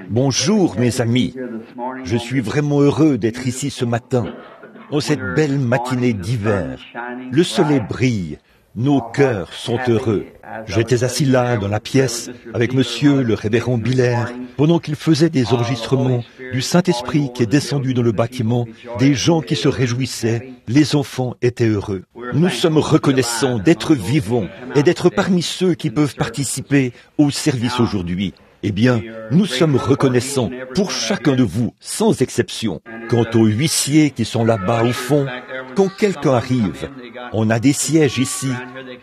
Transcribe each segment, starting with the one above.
Bonjour mes amis, je suis vraiment heureux d'être ici ce matin, en cette belle matinée d'hiver. Le soleil brille, nos cœurs sont heureux. J'étais assis là dans la pièce avec monsieur le révérend Biller pendant qu'il faisait des enregistrements du Saint-Esprit qui est descendu dans le bâtiment, des gens qui se réjouissaient, les enfants étaient heureux. Nous sommes reconnaissants d'être vivants et d'être parmi ceux qui peuvent participer au service aujourd'hui. Eh bien, nous sommes reconnaissants pour chacun de vous, sans exception. Quant aux huissiers qui sont là-bas au fond, quand quelqu'un arrive, on a des sièges ici,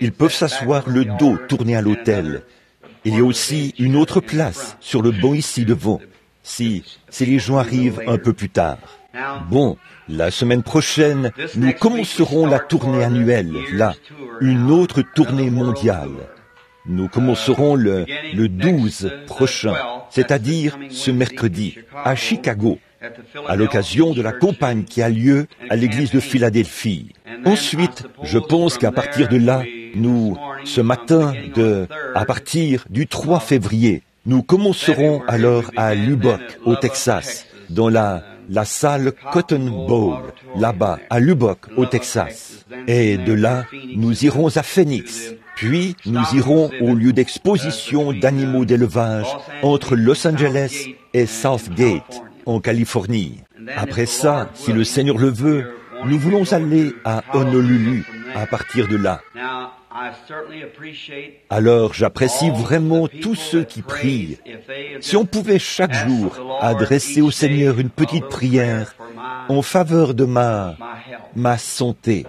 ils peuvent s'asseoir le dos tourné à l'autel. Il y a aussi une autre place sur le banc ici devant, si les gens arrivent un peu plus tard. Bon, la semaine prochaine, nous commencerons la tournée annuelle, là, une autre tournée mondiale. Nous commencerons le 12 prochain, c'est-à-dire ce mercredi, à Chicago, à l'occasion de la campagne qui a lieu à l'église de Philadelphie. Ensuite, je pense qu'à partir de là, ce matin, à partir du 3 février, nous commencerons alors à Lubbock, au Texas, dans la salle Cotton Bowl, là-bas, à Lubbock, au Texas. Et de là, nous irons à Phoenix. Puis, nous irons au lieu d'exposition d'animaux d'élevage entre Los Angeles et Southgate, en Californie. Après ça, si le Seigneur le veut, nous voulons aller à Honolulu à partir de là. Alors, j'apprécie vraiment tous ceux qui prient. Si on pouvait chaque jour adresser au Seigneur une petite prière en faveur de ma santé,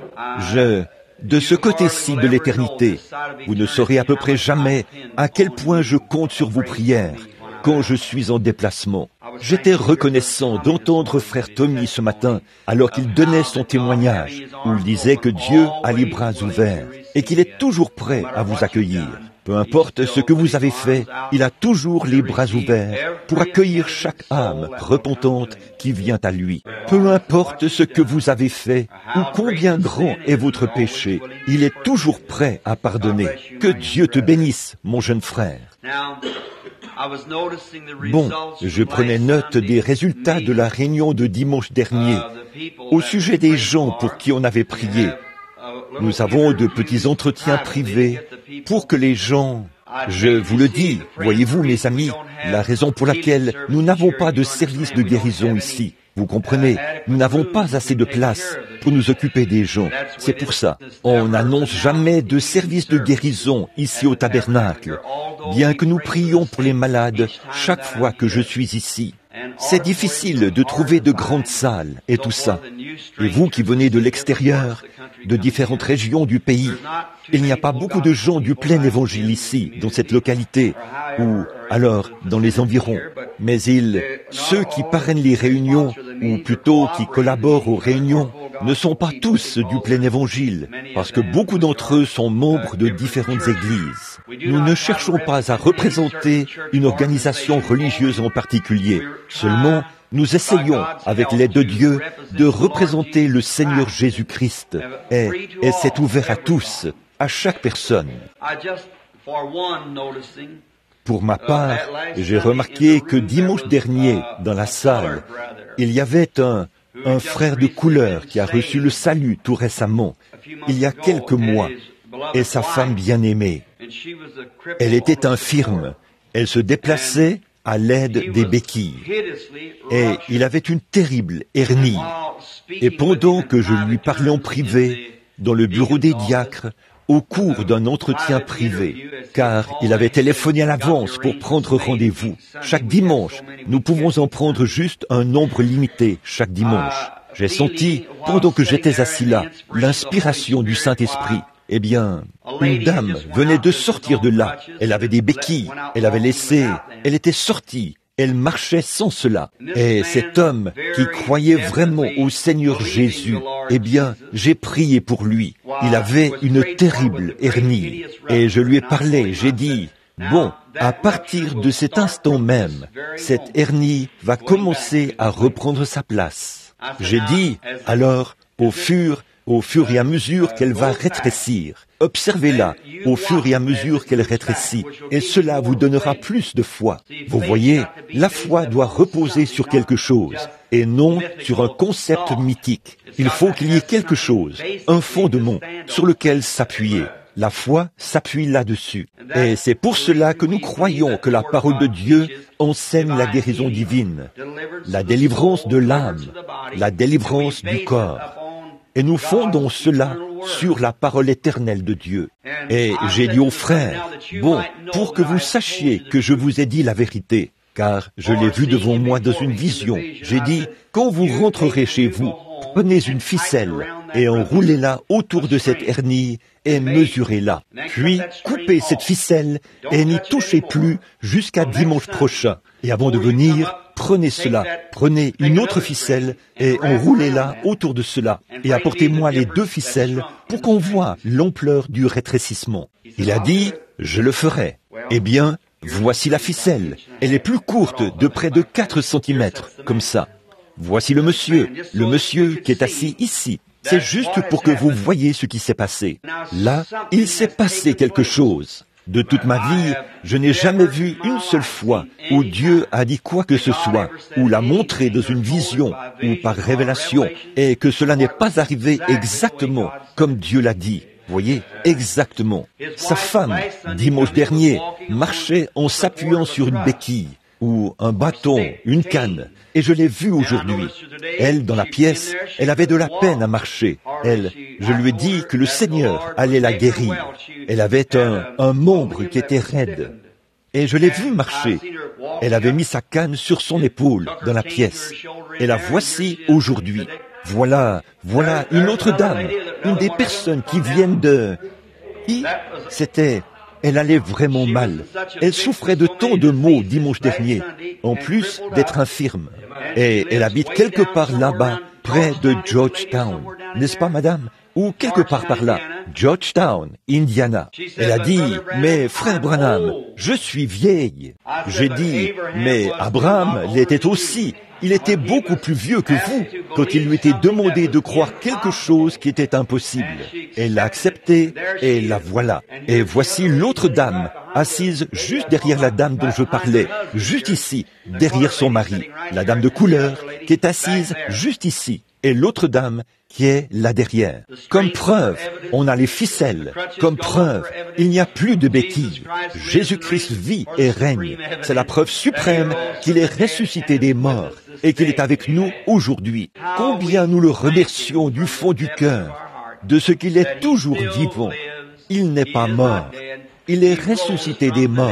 de ce côté-ci de l'éternité, vous ne saurez à peu près jamais à quel point je compte sur vos prières quand je suis en déplacement. J'étais reconnaissant d'entendre frère Tommy ce matin, alors qu'il donnait son témoignage, où il disait que Dieu a les bras ouverts et qu'il est toujours prêt à vous accueillir. Peu importe ce que vous avez fait, il a toujours les bras ouverts pour accueillir chaque âme repentante qui vient à lui. Peu importe ce que vous avez fait ou combien grand est votre péché, il est toujours prêt à pardonner. Que Dieu te bénisse, mon jeune frère. Bon, je prenais note des résultats de la réunion de dimanche dernier au sujet des gens pour qui on avait prié. Nous avons de petits entretiens privés pour que les gens... Je vous le dis, voyez-vous mes amis, la raison pour laquelle nous n'avons pas de service de guérison ici, vous comprenez, nous n'avons pas assez de place pour nous occuper des gens. C'est pour ça, on n'annonce jamais de service de guérison ici au tabernacle, bien que nous prions pour les malades chaque fois que je suis ici. C'est difficile de trouver de grandes salles et tout ça. Et vous qui venez de l'extérieur, de différentes régions du pays, il n'y a pas beaucoup de gens du plein évangile ici, dans cette localité, ou alors dans les environs. Mais ceux qui parrainent les réunions, ou plutôt qui collaborent aux réunions, ne sont pas tous du plein évangile, parce que beaucoup d'entre eux sont membres de différentes églises. Nous ne cherchons pas à représenter une organisation religieuse en particulier, seulement nous essayons, avec l'aide de Dieu, de représenter le Seigneur Jésus-Christ, et c'est ouvert à tous, à chaque personne. Pour ma part, j'ai remarqué que dimanche dernier, dans la salle, il y avait un frère de couleur qui a reçu le salut tout récemment, il y a quelques mois, et sa femme bien-aimée. Elle était infirme, elle se déplaçait à l'aide des béquilles, et il avait une terrible hernie. Et pendant que je lui parlais en privé, dans le bureau des diacres, au cours d'un entretien privé, car il avait téléphoné à l'avance pour prendre rendez-vous. Chaque dimanche, nous pouvons en prendre juste un nombre limité chaque dimanche. J'ai senti, pendant que j'étais assis là, l'inspiration du Saint-Esprit. Eh bien, une dame venait de sortir de là. Elle avait des béquilles, elle était sortie. Elle marchait sans cela. Et cet homme qui croyait vraiment au Seigneur Jésus, eh bien, j'ai prié pour lui. Il avait une terrible hernie. Et je lui ai parlé, j'ai dit, bon, à partir de cet instant même, cette hernie va commencer à reprendre sa place. J'ai dit, alors, au fur au fur et à mesure qu'elle va rétrécir. Observez-la au fur et à mesure qu'elle rétrécit, et cela vous donnera plus de foi. Vous voyez, la foi doit reposer sur quelque chose, et non sur un concept mythique. Il faut qu'il y ait quelque chose, un fondement, sur lequel s'appuyer. La foi s'appuie là-dessus. Et c'est pour cela que nous croyons que la parole de Dieu enseigne la guérison divine, la délivrance de l'âme, la délivrance du corps. Et nous fondons cela sur la parole éternelle de Dieu. Et j'ai dit aux frères, bon, pour que vous sachiez que je vous ai dit la vérité, car je l'ai vu devant moi dans une vision, j'ai dit, quand vous rentrerez chez vous, prenez une ficelle et enroulez-la autour de cette hernie et mesurez-la. Puis, coupez cette ficelle et n'y touchez plus jusqu'à dimanche prochain. Et avant de venir, prenez cela, prenez une autre ficelle et enroulez-la autour de cela. Et apportez-moi les 2 ficelles pour qu'on voie l'ampleur du rétrécissement. Il a dit, je le ferai. Eh bien, voici la ficelle. Elle est plus courte de près de 4 centimètres, comme ça. Voici le monsieur qui est assis ici. C'est juste pour que vous voyez ce qui s'est passé. Là, il s'est passé quelque chose. De toute ma vie, je n'ai jamais vu une seule fois où Dieu a dit quoi que ce soit, ou l'a montré dans une vision, ou par révélation, et que cela n'est pas arrivé exactement comme Dieu l'a dit. Voyez, exactement. Sa femme, dimanche dernier, marchait en s'appuyant sur une béquille, ou un bâton, une canne. Et je l'ai vue aujourd'hui. Elle, dans la pièce, elle avait de la peine à marcher. Je lui ai dit que le Seigneur allait la guérir. Elle avait un membre qui était raide. Et je l'ai vue marcher. Elle avait mis sa canne sur son épaule dans la pièce. Et la voici aujourd'hui. Voilà une autre dame, une des personnes qui viennent de... Elle allait vraiment mal. Elle souffrait de tant de maux dimanche dernier, en plus d'être infirme. Et elle habite quelque part là-bas, près de Georgetown. N'est-ce pas, madame? Ou quelque part par là. Georgetown, Indiana. Elle a dit, mais frère Branham, je suis vieille. J'ai dit, mais Abraham l'était aussi. Il était beaucoup plus vieux que vous quand il lui était demandé de croire quelque chose qui était impossible. Elle l'a accepté et la voilà. Et voici l'autre dame, assise juste derrière la dame dont je parlais, juste ici, derrière son mari. La dame de couleur qui est assise juste ici. Et l'autre dame qui est là derrière. Comme preuve, on a les ficelles. Comme preuve, il n'y a plus de béquilles. Jésus-Christ vit et règne. C'est la preuve suprême qu'il est ressuscité des morts et qu'il est avec nous aujourd'hui. Combien nous le remercions du fond du cœur de ce qu'il est toujours vivant. Il n'est pas mort. Il est ressuscité des morts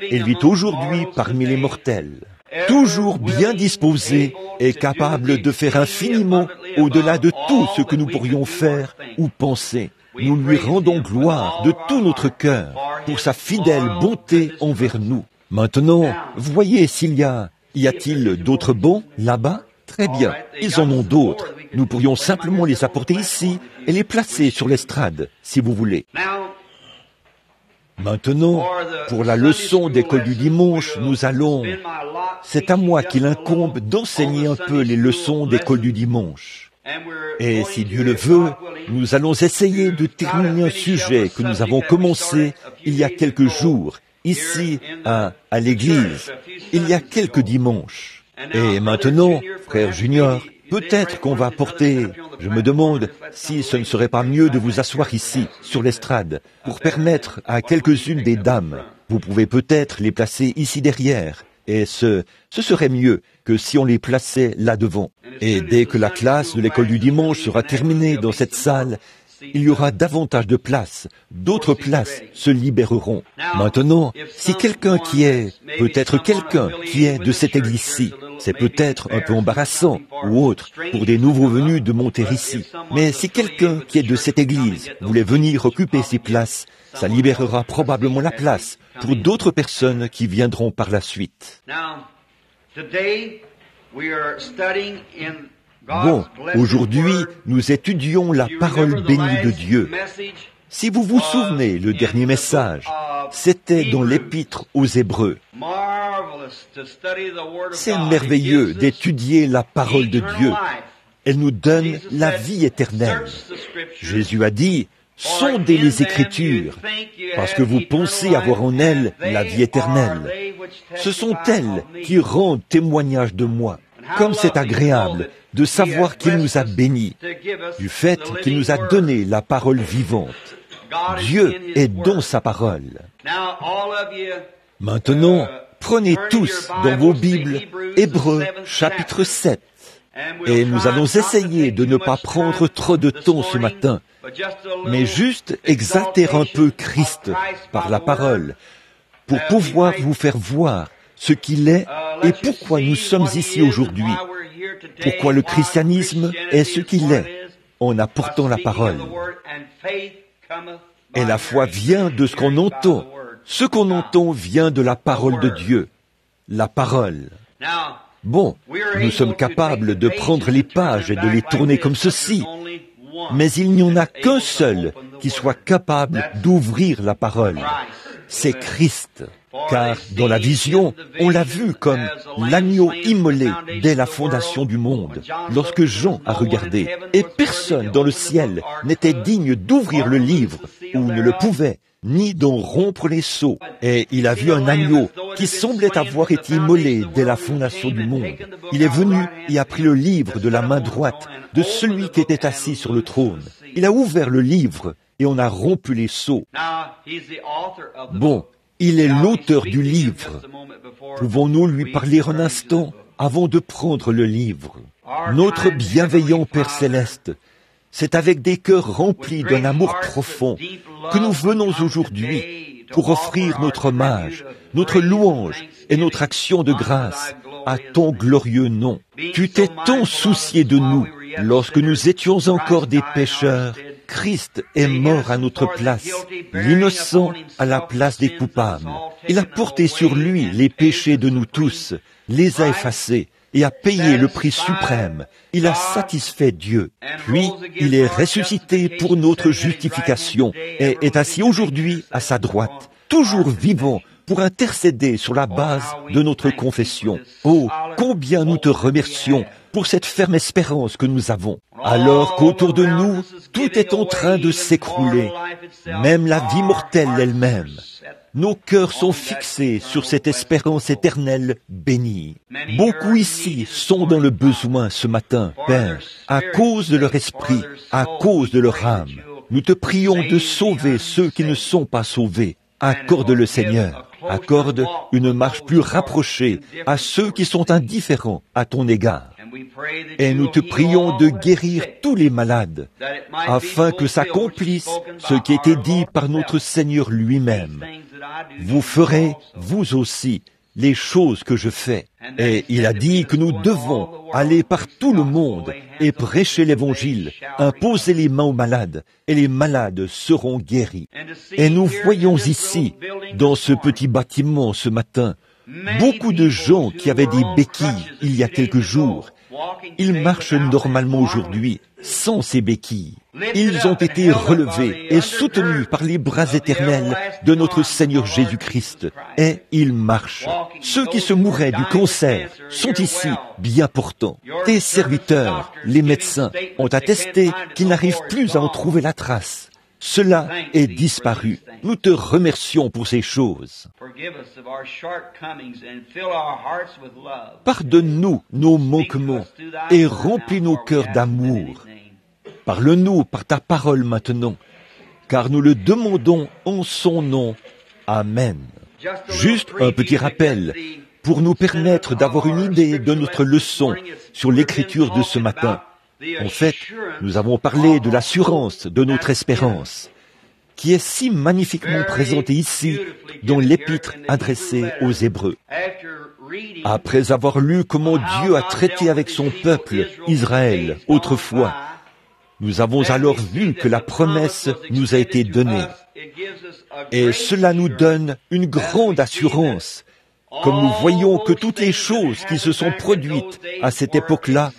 et vit aujourd'hui parmi les mortels. Toujours bien disposé et capable de faire infiniment au-delà de tout ce que nous pourrions faire ou penser. Nous lui rendons gloire de tout notre cœur pour sa fidèle bonté envers nous. Maintenant, voyez s'il y a-t-il d'autres bons là-bas? Très bien, ils en ont d'autres. Nous pourrions simplement les apporter ici et les placer sur l'estrade, si vous voulez. Maintenant, pour la leçon d'école du dimanche, c'est à moi qu'il incombe d'enseigner un peu les leçons d'école du dimanche. Et si Dieu le veut, nous allons essayer de terminer un sujet que nous avons commencé il y a quelques jours, ici à l'église, il y a quelques dimanches. Et maintenant, frère Junior, peut-être qu'on va apporter, je me demande si ce ne serait pas mieux de vous asseoir ici, sur l'estrade, pour permettre à quelques-unes des dames, vous pouvez peut-être les placer ici derrière, et ce serait mieux que si on les plaçait là devant. Et dès que la classe de l'école du dimanche sera terminée dans cette salle, il y aura davantage de places, d'autres places se libéreront. Maintenant, si quelqu'un qui est de cette église-ci, c'est peut-être un peu embarrassant ou autre pour des nouveaux venus de monter ici. Mais si quelqu'un qui est de cette église voulait venir occuper ces places, ça libérera probablement la place pour d'autres personnes qui viendront par la suite. Bon, aujourd'hui, nous étudions la parole bénie de Dieu. Si vous vous souvenez, le dernier message, c'était dans l'Épître aux Hébreux. C'est merveilleux d'étudier la parole de Dieu elle nous donne la vie éternelle. Jésus a dit, sondez les Écritures, parce que vous pensez avoir en elles la vie éternelle. Ce sont elles qui rendent témoignage de moi. Comme c'est agréable de savoir qu'il nous a bénis, du fait qu'il nous a donné la parole vivante. Dieu est dans sa parole. Maintenant, prenez tous dans vos Bibles Hébreux chapitre 7. Et nous allons essayer de ne pas prendre trop de temps ce matin, mais juste exalter un peu Christ par la parole, pour pouvoir vous faire voir ce qu'il est et pourquoi nous sommes ici aujourd'hui, pourquoi le christianisme est ce qu'il est, en apportant la parole. Et la foi vient de ce qu'on entend. Ce qu'on entend vient de la parole de Dieu, la parole. Bon, nous sommes capables de prendre les pages et de les tourner comme ceci, mais il n'y en a qu'un seul qui soit capable d'ouvrir la parole. C'est Christ. Car dans la vision, on l'a vu comme l'agneau immolé dès la fondation du monde, lorsque Jean a regardé, et personne dans le ciel n'était digne d'ouvrir le livre, ou ne le pouvait, ni d'en rompre les sceaux. Et il a vu un agneau qui semblait avoir été immolé dès la fondation du monde. Il est venu et a pris le livre de la main droite de celui qui était assis sur le trône. Il a ouvert le livre et on a rompu les sceaux. Bon, il est l'auteur du livre. Pouvons-nous lui parler un instant avant de prendre le livre? Notre bienveillant Père Céleste, c'est avec des cœurs remplis d'un amour profond que nous venons aujourd'hui pour offrir notre hommage, notre louange et notre action de grâce à ton glorieux nom. Tu t'es tant soucié de nous lorsque nous étions encore des pécheurs. Christ est mort à notre place, l'innocent à la place des coupables. Il a porté sur lui les péchés de nous tous, les a effacés et a payé le prix suprême. Il a satisfait Dieu. Puis, il est ressuscité pour notre justification et est assis aujourd'hui à sa droite, toujours vivant pour intercéder sur la base de notre confession. Oh, combien nous te remercions pour cette ferme espérance que nous avons. Alors qu'autour de nous, tout est en train de s'écrouler, même la vie mortelle elle-même. Nos cœurs sont fixés sur cette espérance éternelle bénie. Beaucoup ici sont dans le besoin ce matin, Père, à cause de leur esprit, à cause de leur âme. Nous te prions de sauver ceux qui ne sont pas sauvés. Accorde-le, Seigneur. Accorde une marche plus rapprochée à ceux qui sont indifférents à ton égard. Et nous te prions de guérir tous les malades, afin que s'accomplisse ce qui était dit par notre Seigneur lui-même. Vous ferez, vous aussi, les choses que je fais. Et il a dit que nous devons aller par tout le monde et prêcher l'Évangile, imposer les mains aux malades, et les malades seront guéris. Et nous voyons ici, dans ce petit bâtiment ce matin, beaucoup de gens qui avaient des béquilles il y a quelques jours. Ils marchent normalement aujourd'hui sans ces béquilles. Ils ont été relevés et soutenus par les bras éternels de notre Seigneur Jésus-Christ. Et ils marchent. Ceux qui se mouraient du cancer sont ici bien portants. Tes serviteurs, les médecins, ont attesté qu'ils n'arrivent plus à en trouver la trace. Cela est disparu. Nous te remercions pour ces choses. Pardonne-nous nos manquements et remplis nos cœurs d'amour. Parle-nous par ta parole maintenant, car nous le demandons en son nom. Amen. Juste un petit rappel pour nous permettre d'avoir une idée de notre leçon sur l'écriture de ce matin. En fait, nous avons parlé de l'assurance de notre espérance, qui est si magnifiquement présentée ici dans l'épître adressée aux Hébreux. Après avoir lu comment Dieu a traité avec son peuple, Israël, autrefois, nous avons alors vu que la promesse nous a été donnée. Et cela nous donne une grande assurance, comme nous voyons que toutes les choses qui se sont produites à cette époque-là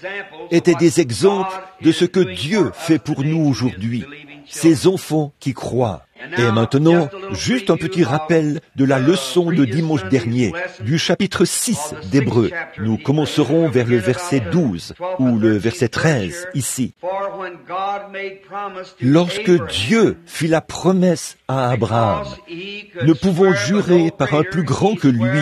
étaient des exemples de ce que Dieu fait pour nous aujourd'hui, ses enfants qui croient. Et maintenant, juste un petit rappel de la leçon de dimanche dernier, du chapitre 6 d'Hébreux. Nous commencerons vers le verset 12, ou le verset 13, ici. Lorsque Dieu fit la promesse à Abraham, ne pouvant jurer par un plus grand que lui,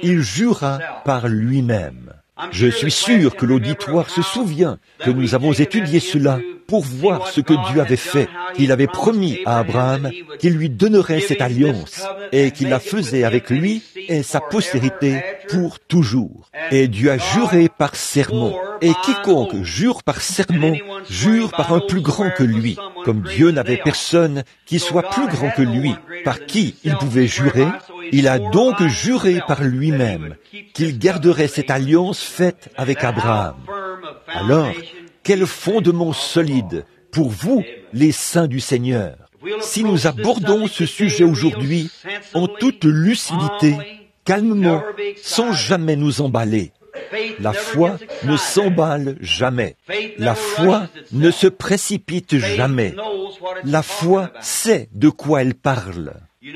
il jura par lui-même. Je suis sûr que l'auditoire se souvient que nous avons étudié cela pour voir ce que Dieu avait fait, qu'il avait promis à Abraham qu'il lui donnerait cette alliance et qu'il la faisait avec lui et sa postérité pour toujours. Et Dieu a juré par serment. Et quiconque jure par serment, jure par un plus grand que lui. Comme Dieu n'avait personne qui soit plus grand que lui, par qui il pouvait jurer, il a donc juré par lui-même qu'il garderait cette alliance faite avec Abraham. Alors, quel fondement solide pour vous, les saints du Seigneur. Si nous abordons ce sujet aujourd'hui en toute lucidité, calmement, sans jamais nous emballer. La foi ne s'emballe jamais. La foi ne se précipite jamais. La foi sait de quoi elle parle.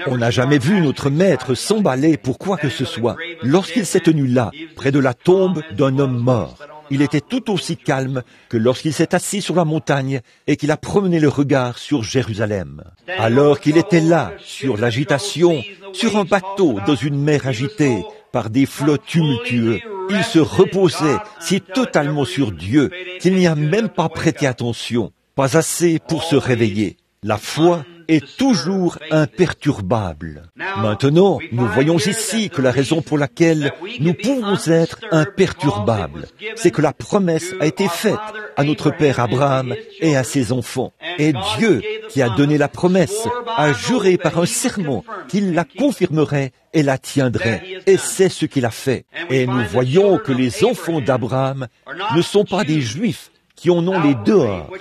On n'a jamais vu notre maître s'emballer pour quoi que ce soit. Lorsqu'il s'est tenu là, près de la tombe d'un homme mort, il était tout aussi calme que lorsqu'il s'est assis sur la montagne et qu'il a promené le regard sur Jérusalem. Alors qu'il était là, sur l'agitation, sur un bateau dans une mer agitée, par des flots tumultueux, il se reposait si totalement sur Dieu qu'il n'y a même pas prêté attention, pas assez pour se réveiller. La foi est toujours imperturbable. Maintenant, nous voyons ici que la raison pour laquelle nous pouvons être imperturbables, c'est que la promesse a été faite à notre père Abraham et à ses enfants. Et Dieu, qui a donné la promesse, a juré par un serment qu'il la confirmerait et la tiendrait. Et c'est ce qu'il a fait. Et nous voyons que les enfants d'Abraham ne sont pas des Juifs qui en ont les dehors,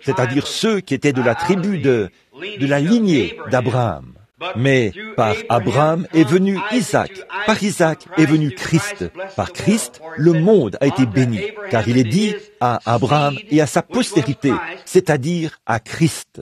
c'est-à-dire ceux qui étaient de la tribu de la lignée d'Abraham. Mais par Abraham est venu Isaac, par Isaac est venu Christ. Par Christ, le monde a été béni, car il est dit à Abraham et à sa postérité, c'est-à-dire à Christ.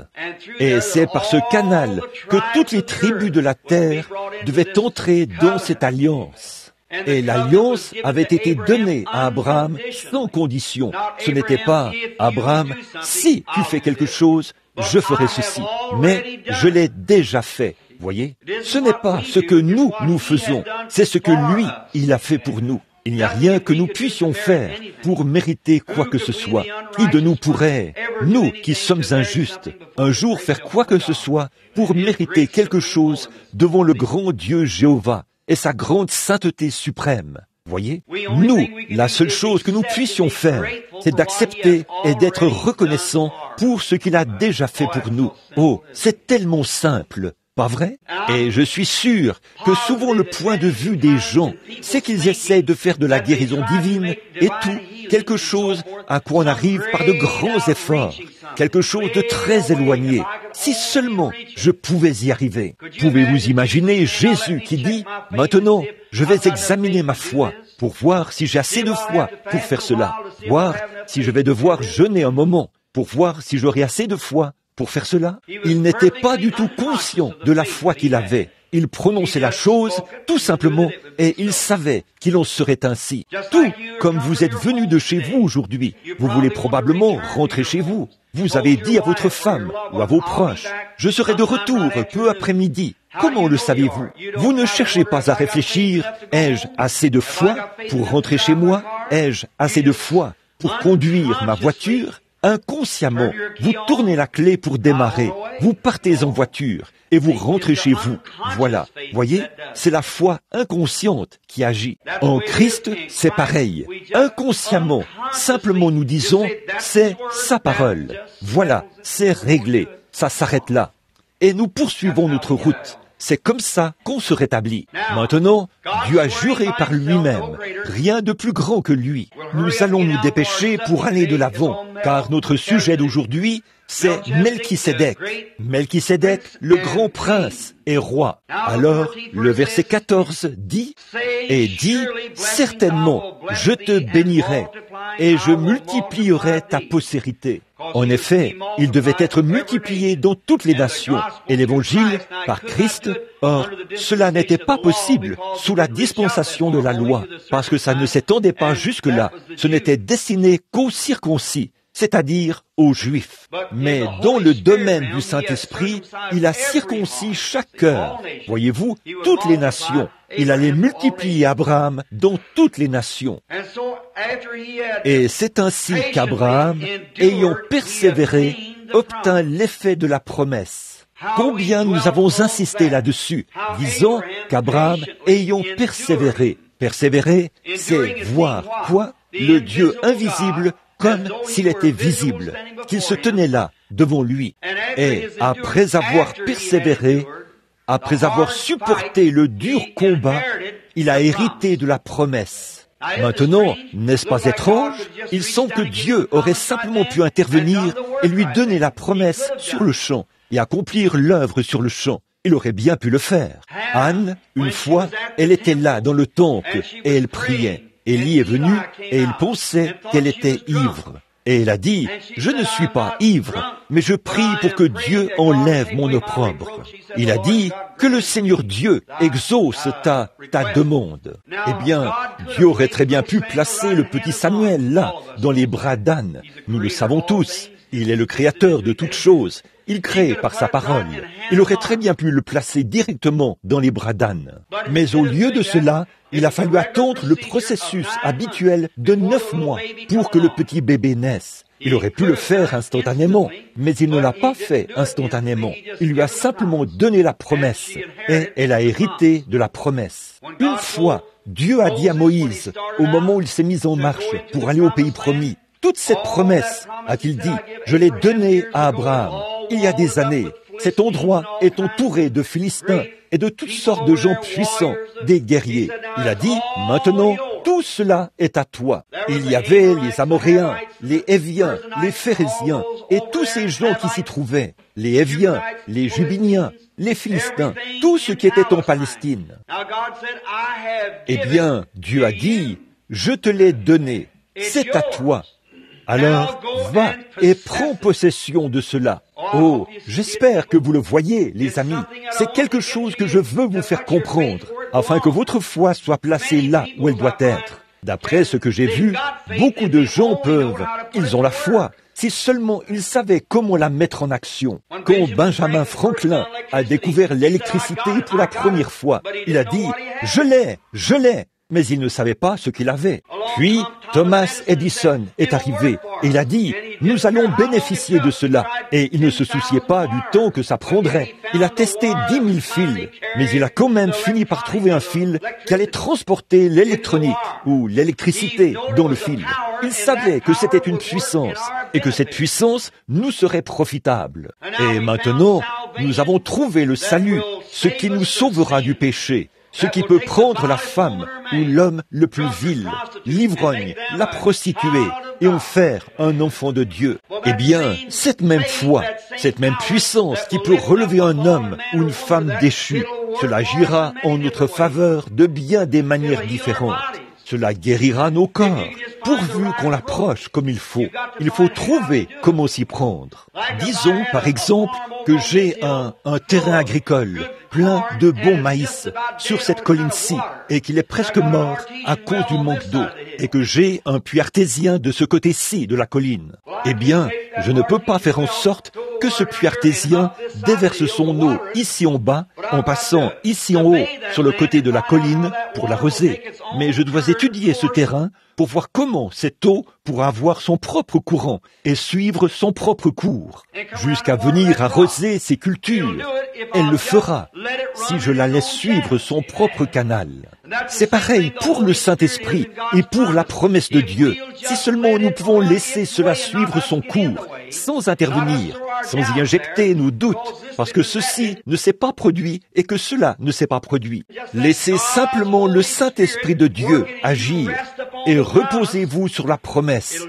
Et c'est par ce canal que toutes les tribus de la terre devaient entrer dans cette alliance. Et l'alliance avait été donnée à Abraham sans condition. Ce n'était pas « Abraham, si tu fais quelque chose, je ferai ceci. » Mais je l'ai déjà fait. Voyez, ce n'est pas ce que nous faisons, c'est ce que lui, il a fait pour nous. Il n'y a rien que nous puissions faire pour mériter quoi que ce soit. Qui de nous pourrait, nous qui sommes injustes, un jour faire quoi que ce soit pour mériter quelque chose devant le grand Dieu Jéhovah et sa grande sainteté suprême? Voyez, nous, la seule chose que nous puissions faire, c'est d'accepter et d'être reconnaissants pour ce qu'il a déjà fait pour nous. Oh, c'est tellement simple, pas vrai? Et je suis sûr que souvent le point de vue des gens, c'est qu'ils essaient de faire de la guérison divine et tout, quelque chose à quoi on arrive par de grands efforts, quelque chose de très éloigné. Si seulement je pouvais y arriver. Pouvez-vous imaginer Jésus qui dit « Maintenant, je vais examiner ma foi pour voir si j'ai assez de foi pour faire cela, voir si je vais devoir jeûner un moment, pour voir si j'aurai assez de foi pour faire cela. » Il n'était pas du tout conscient de la foi qu'il avait. Il prononçait la chose, tout simplement, et il savait qu'il en serait ainsi. Tout comme vous êtes venu de chez vous aujourd'hui. Vous voulez probablement rentrer chez vous. Vous avez dit à votre femme ou à vos proches, « Je serai de retour peu après-midi. » Comment le savez-vous? Vous ne cherchez pas à réfléchir, « Ai-je assez de foi pour rentrer chez moi? Ai-je assez de foi pour conduire ma voiture ?» Inconsciemment, vous tournez la clé pour démarrer, vous partez en voiture et vous rentrez chez vous. Voilà, voyez, c'est la foi inconsciente qui agit. En Christ, c'est pareil. Inconsciemment, simplement nous disons, c'est sa parole. Voilà, c'est réglé, ça s'arrête là. Et nous poursuivons notre route. C'est comme ça qu'on se rétablit. Maintenant, Dieu a juré par lui-même, rien de plus grand que lui. Nous allons nous dépêcher pour aller de l'avant, car notre sujet d'aujourd'hui, c'est Melchisédek. Melchisédek, le grand prince et roi. Alors, le verset 14 dit, « Et dit, certainement, je te bénirai, et je multiplierai ta postérité. En effet, il devait être multiplié dans toutes les nations, et l'Évangile par Christ. Or, cela n'était pas possible sous la dispensation de la loi, parce que ça ne s'étendait pas jusque-là. Ce n'était destiné qu'aux circoncis, c'est-à-dire aux Juifs. Mais dans le domaine du Saint-Esprit, il a circoncis chaque cœur. Voyez-vous, toutes les nations. Il allait multiplier Abraham dans toutes les nations. Et c'est ainsi qu'Abraham, ayant persévéré, obtint l'effet de la promesse. Combien nous avons insisté là-dessus, disant qu'Abraham, ayant persévéré, c'est voir quoi? Le Dieu invisible comme s'il était visible, qu'il se tenait là, devant lui. Et après avoir persévéré, après avoir supporté le dur combat, il a hérité de la promesse. Maintenant, n'est-ce pas étrange? Il semble que Dieu aurait simplement pu intervenir et lui donner la promesse sur le champ et accomplir l'œuvre sur le champ. Il aurait bien pu le faire. Anne, une fois, elle était là dans le temple et elle priait. Élie est venu et il pensait qu'elle était ivre. Et elle a dit, « Je ne suis pas ivre, mais je prie pour que Dieu enlève mon opprobre. » Il a dit, « Que le Seigneur Dieu exauce ta demande. » Eh bien, Dieu aurait très bien pu placer le petit Samuel là, dans les bras d'Anne. Nous le savons tous. Il est le créateur de toutes choses. Il crée par sa parole. Il aurait très bien pu le placer directement dans les bras d'Anne. Mais au lieu de cela, il a fallu attendre le processus habituel de 9 mois pour que le petit bébé naisse. Il aurait pu le faire instantanément, mais il ne l'a pas fait instantanément. Il lui a simplement donné la promesse, et elle a hérité de la promesse. Une fois, Dieu a dit à Moïse, au moment où il s'est mis en marche pour aller au pays promis, toute cette promesse, a-t-il dit, je l'ai donnée à Abraham. Il y a des années, cet endroit est entouré de Philistins et de toutes sortes de gens puissants, des guerriers. Il a dit, maintenant, tout cela est à toi. Il y avait les Amoréens, les Héviens, les Phéréziens et tous ces gens qui s'y trouvaient, les Héviens, les Jubiniens, les Philistins, tout ce qui était en Palestine. Eh bien, Dieu a dit, je te l'ai donné, c'est à toi. Alors, va et prends possession de cela. Oh, j'espère que vous le voyez, les amis. C'est quelque chose que je veux vous faire comprendre, afin que votre foi soit placée là où elle doit être. D'après ce que j'ai vu, beaucoup de gens ils ont la foi, si seulement ils savaient comment la mettre en action. Quand Benjamin Franklin a découvert l'électricité pour la première fois, il a dit « Je l'ai !» Mais il ne savait pas ce qu'il avait. Puis, Thomas Edison est arrivé et il a dit, nous allons bénéficier de cela. Et il ne se souciait pas du temps que ça prendrait. Il a testé 10 000 fils, mais il a quand même fini par trouver un fil qui allait transporter l'électronique ou l'électricité dans le fil. Il savait que c'était une puissance et que cette puissance nous serait profitable. Et maintenant, nous avons trouvé le salut, ce qui nous sauvera du péché. Ce qui peut prendre la femme ou l'homme le plus vil, l'ivrogne, la prostituée, et en faire un enfant de Dieu. Eh bien, cette même foi, cette même puissance qui peut relever un homme ou une femme déchue, cela agira en notre faveur de bien des manières différentes. Cela guérira nos corps, pourvu qu'on l'approche comme il faut. Il faut trouver comment s'y prendre. Disons, par exemple, que j'ai un terrain agricole plein de bon maïs sur cette colline-ci et qu'il est presque mort à cause du manque d'eau et que j'ai un puits artésien de ce côté-ci de la colline. Eh bien, je ne peux pas faire en sorte que ce puits artésien déverse son eau ici en bas en passant ici en haut sur le côté de la colline pour l'arroser. Mais je dois étudier ce terrain pour voir comment cette eau pourra avoir son propre courant et suivre son propre cours, jusqu'à venir arroser ses cultures. Elle le fera si je la laisse suivre son propre canal. C'est pareil pour le Saint-Esprit et pour la promesse de Dieu. Si seulement nous pouvons laisser cela suivre son cours, sans intervenir, sans y injecter nos doutes, parce que ceci ne s'est pas produit et que cela ne s'est pas produit. Laissez simplement le Saint-Esprit de Dieu agir et reposez-vous sur la promesse.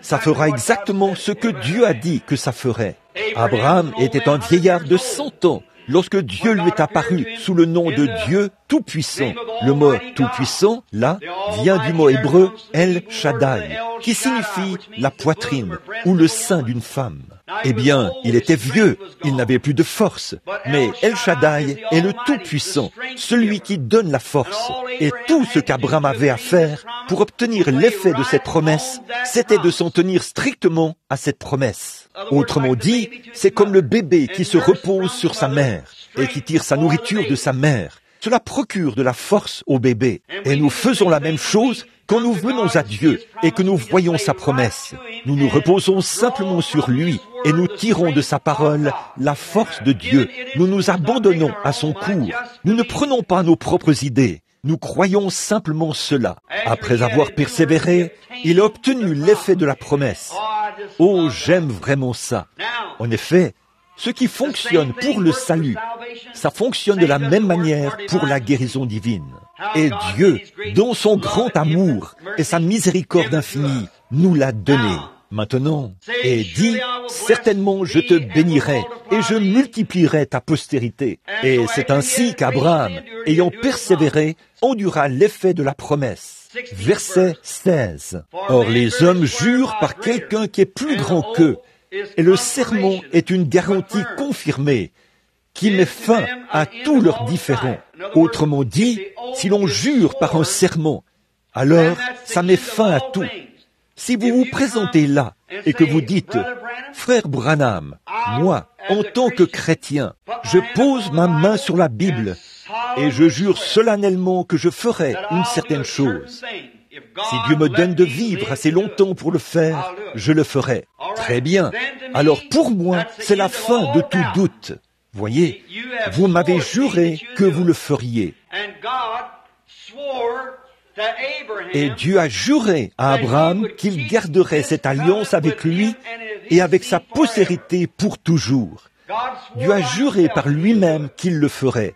Ça fera exactement ce que Dieu a dit que ça ferait. Abraham était un vieillard de 100 ans lorsque Dieu lui est apparu sous le nom de Dieu Tout-Puissant. Le mot Tout-Puissant, là, vient du mot hébreu El Shaddai, qui signifie la poitrine ou le sein d'une femme. Eh bien, il était vieux, il n'avait plus de force, mais El Shaddai est le Tout-Puissant, celui qui donne la force. Et tout ce qu'Abraham avait à faire pour obtenir l'effet de cette promesse, c'était de s'en tenir strictement à cette promesse. Autrement dit, c'est comme le bébé qui se repose sur sa mère et qui tire sa nourriture de sa mère. Cela procure de la force au bébé. Et nous faisons la même chose quand nous venons à Dieu et que nous voyons sa promesse. Nous nous reposons simplement sur lui et nous tirons de sa parole la force de Dieu. Nous nous abandonnons à son cours. Nous ne prenons pas nos propres idées. Nous croyons simplement cela. Après avoir persévéré, il a obtenu l'effet de la promesse. Oh, j'aime vraiment ça. En effet, ce qui fonctionne pour le salut, ça fonctionne de la même manière pour la guérison divine. Et Dieu, dans son grand amour et sa miséricorde infinie, nous l'a donné. Maintenant, et dit, certainement je te bénirai et je multiplierai ta postérité. Et c'est ainsi qu'Abraham, ayant persévéré, endura l'effet de la promesse. Verset 16. Or les hommes jurent par quelqu'un qui est plus grand qu'eux, et le serment est une garantie confirmée, qui met fin à tous leurs différends. Autrement dit, si l'on jure par un serment, alors ça met fin à tout. Si vous vous présentez là et que vous dites, « Frère Branham, moi, en tant que chrétien, je pose ma main sur la Bible et je jure solennellement que je ferai une certaine chose. Si Dieu me donne de vivre assez longtemps pour le faire, je le ferai. » Très bien. Alors pour moi, c'est la fin de tout doute. Voyez, vous m'avez juré que vous le feriez. Et Dieu a juré à Abraham qu'il garderait cette alliance avec lui et avec sa postérité pour toujours. Dieu a juré par lui-même qu'il le ferait.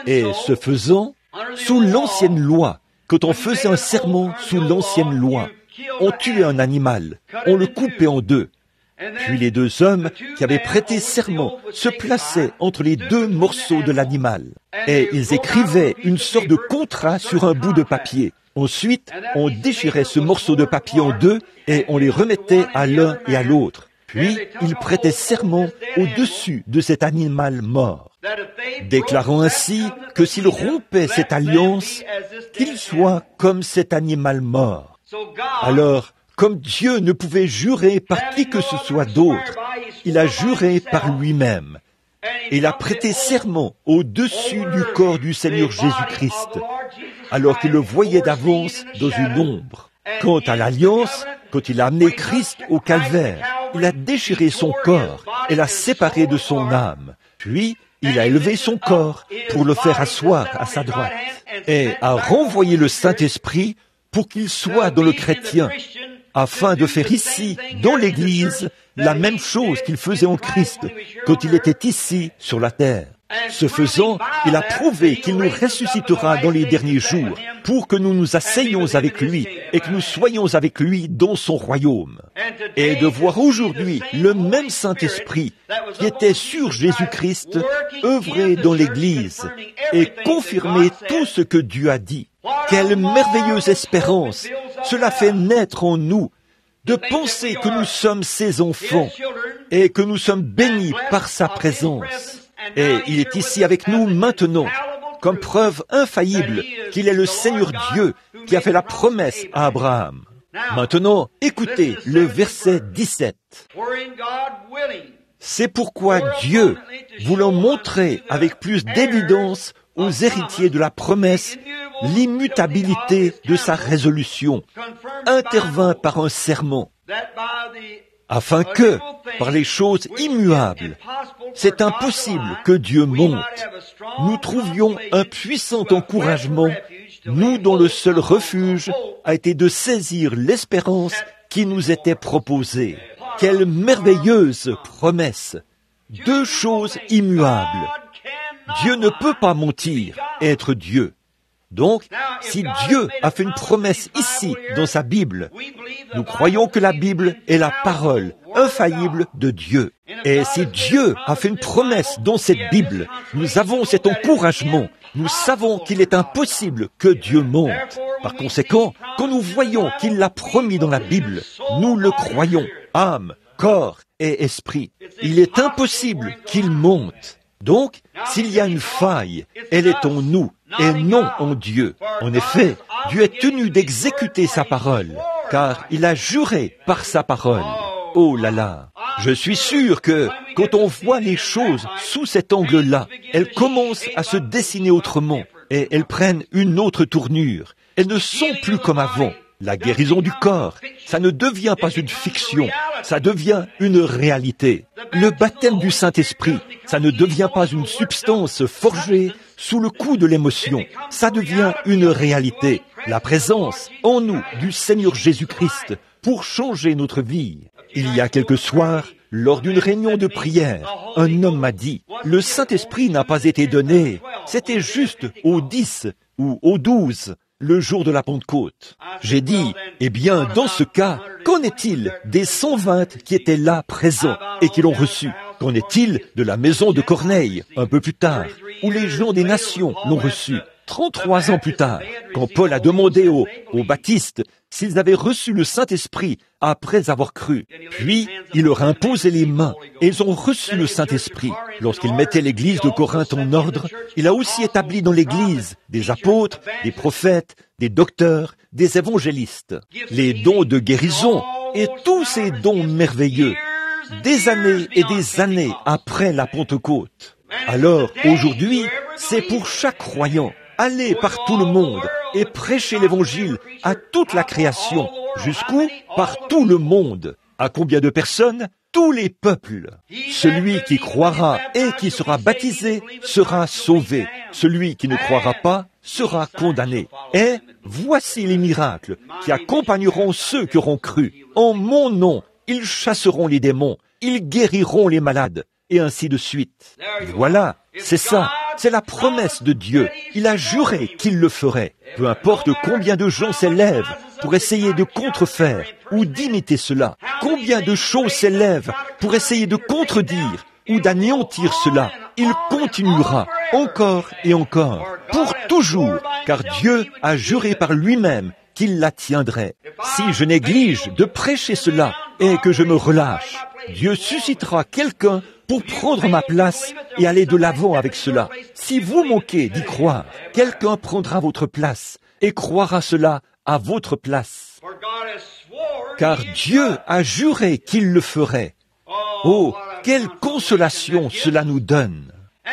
Et ce faisant, sous l'ancienne loi, quand on faisait un serment sous l'ancienne loi, on tuait un animal, on le coupait en deux. Puis les deux hommes qui avaient prêté serment se plaçaient entre les deux morceaux de l'animal. Et ils écrivaient une sorte de contrat sur un bout de papier. Ensuite, on déchirait ce morceau de papier en deux et on les remettait à l'un et à l'autre. Puis, ils prêtaient serment au-dessus de cet animal mort, déclarant ainsi que s'ils rompaient cette alliance, qu'il soit comme cet animal mort. Alors, comme Dieu ne pouvait jurer par qui que ce soit d'autre, il a juré par lui-même. Et il a prêté serment au-dessus du corps du Seigneur Jésus-Christ, alors qu'il le voyait d'avance dans une ombre. Quant à l'alliance, quand il a amené Christ au calvaire, il a déchiré son corps et l'a séparé de son âme. Puis, il a élevé son corps pour le faire asseoir à sa droite et a renvoyé le Saint-Esprit pour qu'il soit dans le chrétien, afin de faire ici, dans l'Église, la même chose qu'il faisait en Christ quand il était ici sur la terre. Ce faisant, il a prouvé qu'il nous ressuscitera dans les derniers jours pour que nous nous asseyions avec lui et que nous soyons avec lui dans son royaume. Et de voir aujourd'hui le même Saint-Esprit qui était sur Jésus-Christ œuvrer dans l'Église et confirmer tout ce que Dieu a dit. Quelle merveilleuse espérance cela fait naître en nous de penser que nous sommes ses enfants et que nous sommes bénis par sa présence. Et il est ici avec nous maintenant, comme preuve infaillible qu'il est le Seigneur Dieu qui a fait la promesse à Abraham. Maintenant, écoutez le verset 17. C'est pourquoi Dieu, voulant montrer avec plus d'évidence aux héritiers de la promesse l'immutabilité de sa résolution, intervint par un serment, afin que, par les choses immuables, c'est impossible que Dieu monte, nous trouvions un puissant encouragement, nous dont le seul refuge a été de saisir l'espérance qui nous était proposée. Quelle merveilleuse promesse! Deux choses immuables. Dieu ne peut pas mentir, être Dieu. Donc, si Dieu a fait une promesse ici, dans sa Bible, nous croyons que la Bible est la parole infaillible de Dieu. Et si Dieu a fait une promesse dans cette Bible, nous avons cet encouragement. Nous savons qu'il est impossible que Dieu monte. Par conséquent, quand nous voyons qu'il l'a promis dans la Bible, nous le croyons, âme, corps et esprit. Il est impossible qu'il monte. Donc, s'il y a une faille, elle est en nous et non en Dieu. En effet, Dieu est tenu d'exécuter sa parole, car il a juré par sa parole. Oh là là, je suis sûr que quand on voit les choses sous cet angle-là, elles commencent à se dessiner autrement et elles prennent une autre tournure. Elles ne sont plus comme avant. La guérison du corps, ça ne devient pas une fiction, ça devient une réalité. Le baptême du Saint-Esprit, ça ne devient pas une substance forgée sous le coup de l'émotion, ça devient une réalité. La présence en nous du Seigneur Jésus-Christ pour changer notre vie. Il y a quelques soirs, lors d'une réunion de prière, un homme m'a dit, « Le Saint-Esprit n'a pas été donné, c'était juste aux 10 ou aux 12. Le jour de la Pentecôte. » J'ai dit, eh bien, dans ce cas, qu'en est-il des 120 qui étaient là, présents, et qui l'ont reçu? Qu'en est-il de la maison de Corneille, un peu plus tard, où les gens des nations l'ont reçu? 33 ans plus tard, quand Paul a demandé aux baptistes s'ils avaient reçu le Saint-Esprit après avoir cru. Puis, il leur a imposé les mains et ils ont reçu le Saint-Esprit. Lorsqu'il mettait l'église de Corinthe en ordre, il a aussi établi dans l'église des apôtres, des prophètes, des docteurs, des évangélistes, les dons de guérison et tous ces dons merveilleux, des années et des années après la Pentecôte. Alors, aujourd'hui, c'est pour chaque croyant. Allez par tout le monde et prêchez l'évangile à toute la création. Jusqu'où? Par tout le monde. À combien de personnes? Tous les peuples. Celui qui croira et qui sera baptisé sera sauvé. Celui qui ne croira pas sera condamné. Et voici les miracles qui accompagneront ceux qui auront cru. En mon nom, ils chasseront les démons, ils guériront les malades, et ainsi de suite. Voilà, c'est ça. C'est la promesse de Dieu. Il a juré qu'il le ferait. Peu importe combien de gens s'élèvent pour essayer de contrefaire ou d'imiter cela. Combien de choses s'élèvent pour essayer de contredire ou d'anéantir cela. Il continuera encore et encore, pour toujours, car Dieu a juré par lui-même qu'il la tiendrait. Si je néglige de prêcher cela et que je me relâche, Dieu suscitera quelqu'un pour prendre ma place et aller de l'avant avec cela. Si vous manquez d'y croire, quelqu'un prendra votre place et croira cela à votre place. Car Dieu a juré qu'il le ferait. Oh, quelle consolation cela nous donne!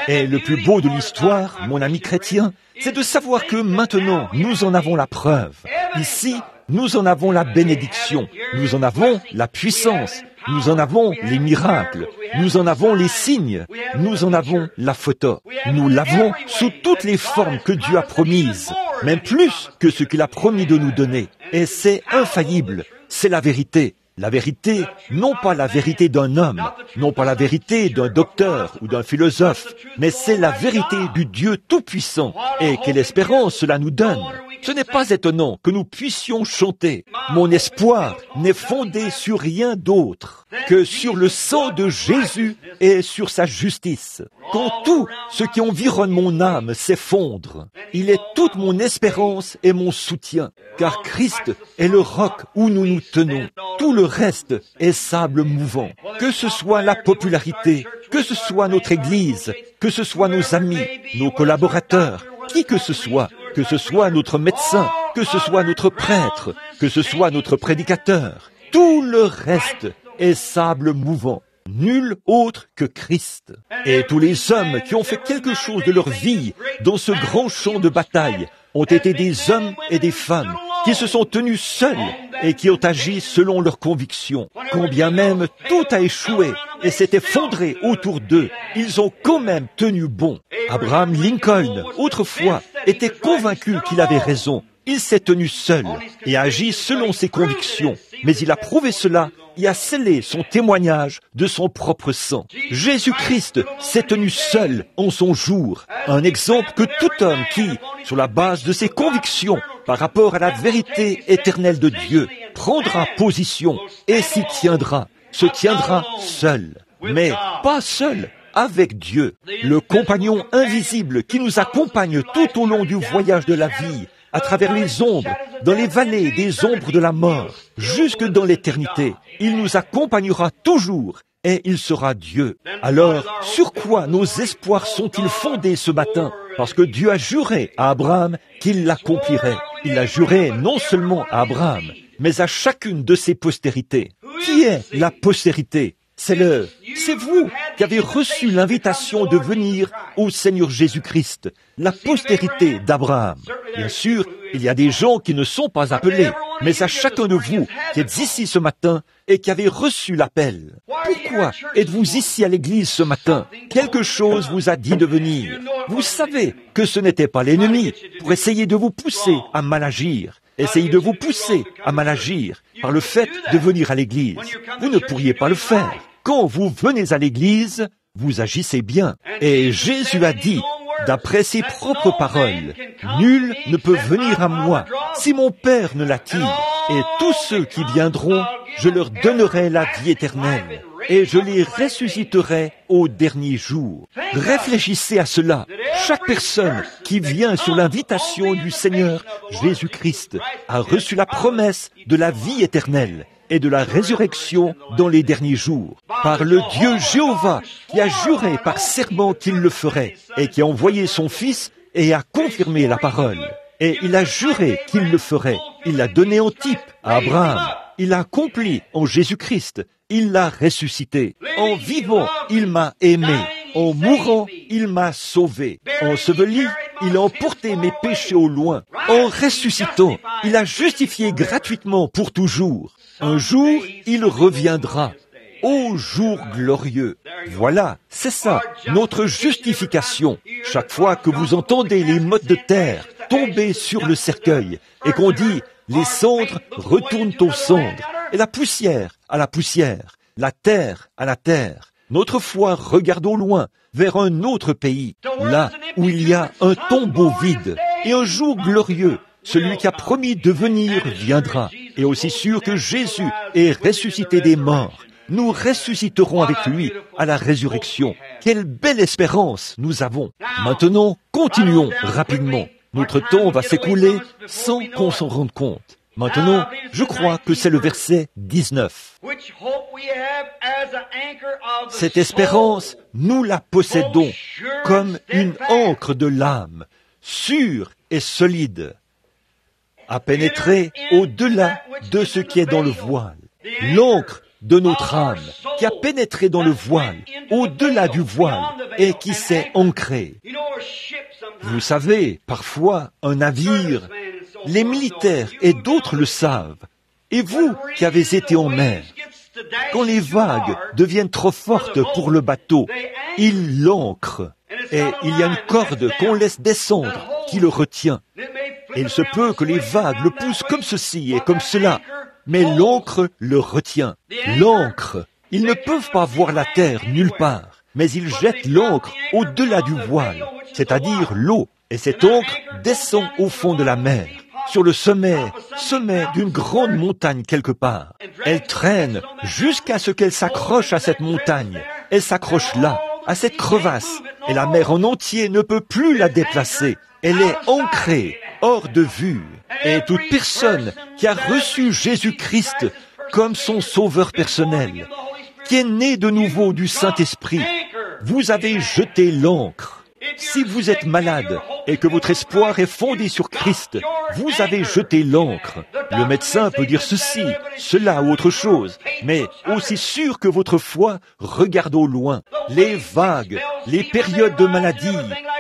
Et le plus beau de l'histoire, mon ami chrétien, c'est de savoir que maintenant, nous en avons la preuve. Ici, nous en avons la bénédiction, nous en avons la puissance, nous en avons les miracles, nous en avons les signes, nous en avons la photo. Nous l'avons sous toutes les formes que Dieu a promises, même plus que ce qu'il a promis de nous donner. Et c'est infaillible, c'est la vérité. La vérité, non pas la vérité d'un homme, non pas la vérité d'un docteur ou d'un philosophe, mais c'est la vérité du Dieu Tout-Puissant. Et quelle espérance cela nous donne! Ce n'est pas étonnant que nous puissions chanter. Mon espoir n'est fondé sur rien d'autre que sur le sang de Jésus et sur sa justice. Quand tout ce qui environne mon âme s'effondre, il est toute mon espérance et mon soutien, car Christ est le roc où nous nous tenons. Tout le reste est sable mouvant. Que ce soit la popularité, que ce soit notre Église, que ce soit nos amis, nos collaborateurs, qui que ce soit notre médecin, que ce soit notre prêtre, que ce soit notre prédicateur, tout le reste est sable mouvant. Nul autre que Christ. Et tous les hommes qui ont fait quelque chose de leur vie dans ce grand champ de bataille ont été des hommes et des femmes qui se sont tenus seuls et qui ont agi selon leurs convictions. Quand bien même tout a échoué et s'est effondré autour d'eux, ils ont quand même tenu bon. Abraham Lincoln, autrefois, était convaincu qu'il avait raison. Il s'est tenu seul et a agi selon ses convictions, mais il a prouvé cela et a scellé son témoignage de son propre sang. Jésus-Christ s'est tenu seul en son jour, un exemple que tout homme qui, sur la base de ses convictions par rapport à la vérité éternelle de Dieu, prendra position et s'y tiendra, se tiendra seul, mais pas seul, avec Dieu, le compagnon invisible qui nous accompagne tout au long du voyage de la vie, à travers les ombres, dans les vallées des ombres de la mort, jusque dans l'éternité. Il nous accompagnera toujours et il sera Dieu. Alors, sur quoi nos espoirs sont-ils fondés ce matin? Parce que Dieu a juré à Abraham qu'il l'accomplirait. Il a juré non seulement à Abraham, mais à chacune de ses postérités. Qui est la postérité? C'est vous qui avez reçu l'invitation de venir au Seigneur Jésus-Christ, la postérité d'Abraham. Bien sûr, il y a des gens qui ne sont pas appelés, mais à chacun de vous qui êtes ici ce matin et qui avez reçu l'appel. Pourquoi êtes-vous ici à l'église ce matin? Quelque chose vous a dit de venir. Vous savez que ce n'était pas l'ennemi pour essayer de vous pousser à mal agir. Essayez de vous pousser à mal agir par le fait de venir à l'église. Vous ne pourriez pas le faire. Quand vous venez à l'église, vous agissez bien. Et Jésus a dit, d'après ses propres paroles, « Nul ne peut venir à moi si mon Père ne l'attire. Et tous ceux qui viendront, je leur donnerai la vie éternelle. Et je les ressusciterai au dernier jour. » Réfléchissez à cela. Chaque personne qui vient sur l'invitation du Seigneur Jésus-Christ a reçu la promesse de la vie éternelle et de la résurrection dans les derniers jours, par le Dieu Jéhovah qui a juré par serment qu'il le ferait et qui a envoyé son Fils et a confirmé la parole. Et il a juré qu'il le ferait. Il l'a donné en type à Abraham. Il l'a accompli en Jésus-Christ. Il l'a ressuscité. En vivant, il m'a aimé. En mourant, il m'a sauvé. Enseveli, il a emporté mes péchés au loin. En ressuscitant, il a justifié gratuitement pour toujours. Un jour, il reviendra. Ô jour glorieux! Voilà, c'est ça, notre justification. Chaque fois que vous entendez les mottes de terre tomber sur le cercueil et qu'on dit « les cendres retournent aux cendres » et la poussière à la poussière, la terre à la terre, notre foi regarde au loin vers un autre pays, là où il y a un tombeau vide et un jour glorieux. Celui qui a promis de venir viendra. Et aussi sûr que Jésus est ressuscité des morts, nous ressusciterons avec lui à la résurrection. Quelle belle espérance nous avons. Maintenant, continuons rapidement. Notre temps va s'écouler sans qu'on s'en rende compte. Maintenant, je crois que c'est le verset 19. Cette espérance, nous la possédons comme une ancre de l'âme, sûre et solide, à pénétrer au-delà de ce qui est dans le voile. L'ancre de notre âme qui a pénétré dans le voile, au-delà du voile, et qui s'est ancrée. Vous savez, parfois, un navire, les militaires et d'autres le savent, et vous qui avez été en mer, quand les vagues deviennent trop fortes pour le bateau, il l'ancre, et il y a une corde qu'on laisse descendre qui le retient. Et il se peut que les vagues le poussent comme ceci et comme cela, mais l'ancre le retient. L'ancre, ils ne peuvent pas voir la terre nulle part, mais ils jettent l'ancre au-delà du voile, c'est-à-dire l'eau, et cette ancre descend au fond de la mer, sur le sommet d'une grande montagne quelque part. Elle traîne jusqu'à ce qu'elle s'accroche à cette montagne. Elle s'accroche là, à cette crevasse, et la mer en entier ne peut plus la déplacer. Elle est ancrée, hors de vue. Et toute personne qui a reçu Jésus-Christ comme son sauveur personnel, qui est né de nouveau du Saint-Esprit, vous avez jeté l'ancre. Si vous êtes malade et que votre espoir est fondé sur Christ, vous avez jeté l'ancre. Le médecin peut dire ceci, cela ou autre chose, mais aussi sûr que votre foi regarde au loin. Les vagues, les périodes de maladie,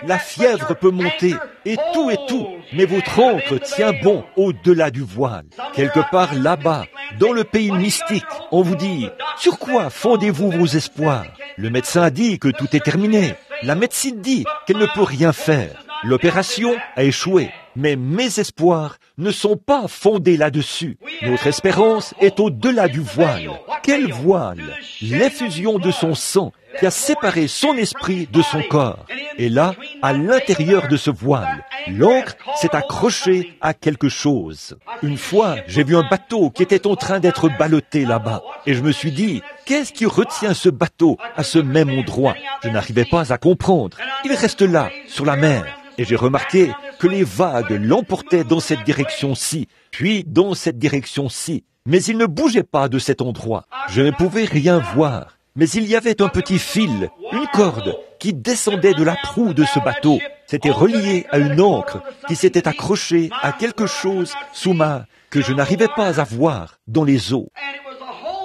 la fièvre peut monter, et tout, mais votre ancre tient bon au-delà du voile. Quelque part là-bas, dans le pays mystique, on vous dit, sur quoi fondez-vous vos espoirs? Le médecin a dit que tout est terminé. La médecine dit qu'elle ne peut rien faire. L'opération a échoué. mais mes espoirs ne sont pas fondés là-dessus. Notre espérance est au-delà du voile. Quel voile? L'effusion de son sang qui a séparé son esprit de son corps. Et là, à l'intérieur de ce voile, l'encre s'est accrochée à quelque chose. Une fois, j'ai vu un bateau qui était en train d'être ballotté là-bas. Et je me suis dit, qu'est-ce qui retient ce bateau à ce même endroit? Je n'arrivais pas à comprendre. Il reste là, sur la mer. Et j'ai remarqué que les vagues l'emportaient dans cette direction-ci, puis dans cette direction-ci. Mais il ne bougeait pas de cet endroit. Je ne pouvais rien voir. Mais il y avait un petit fil, une corde, qui descendait de la proue de ce bateau. C'était relié à une ancre qui s'était accrochée à quelque chose sous ma... que je n'arrivais pas à voir dans les eaux.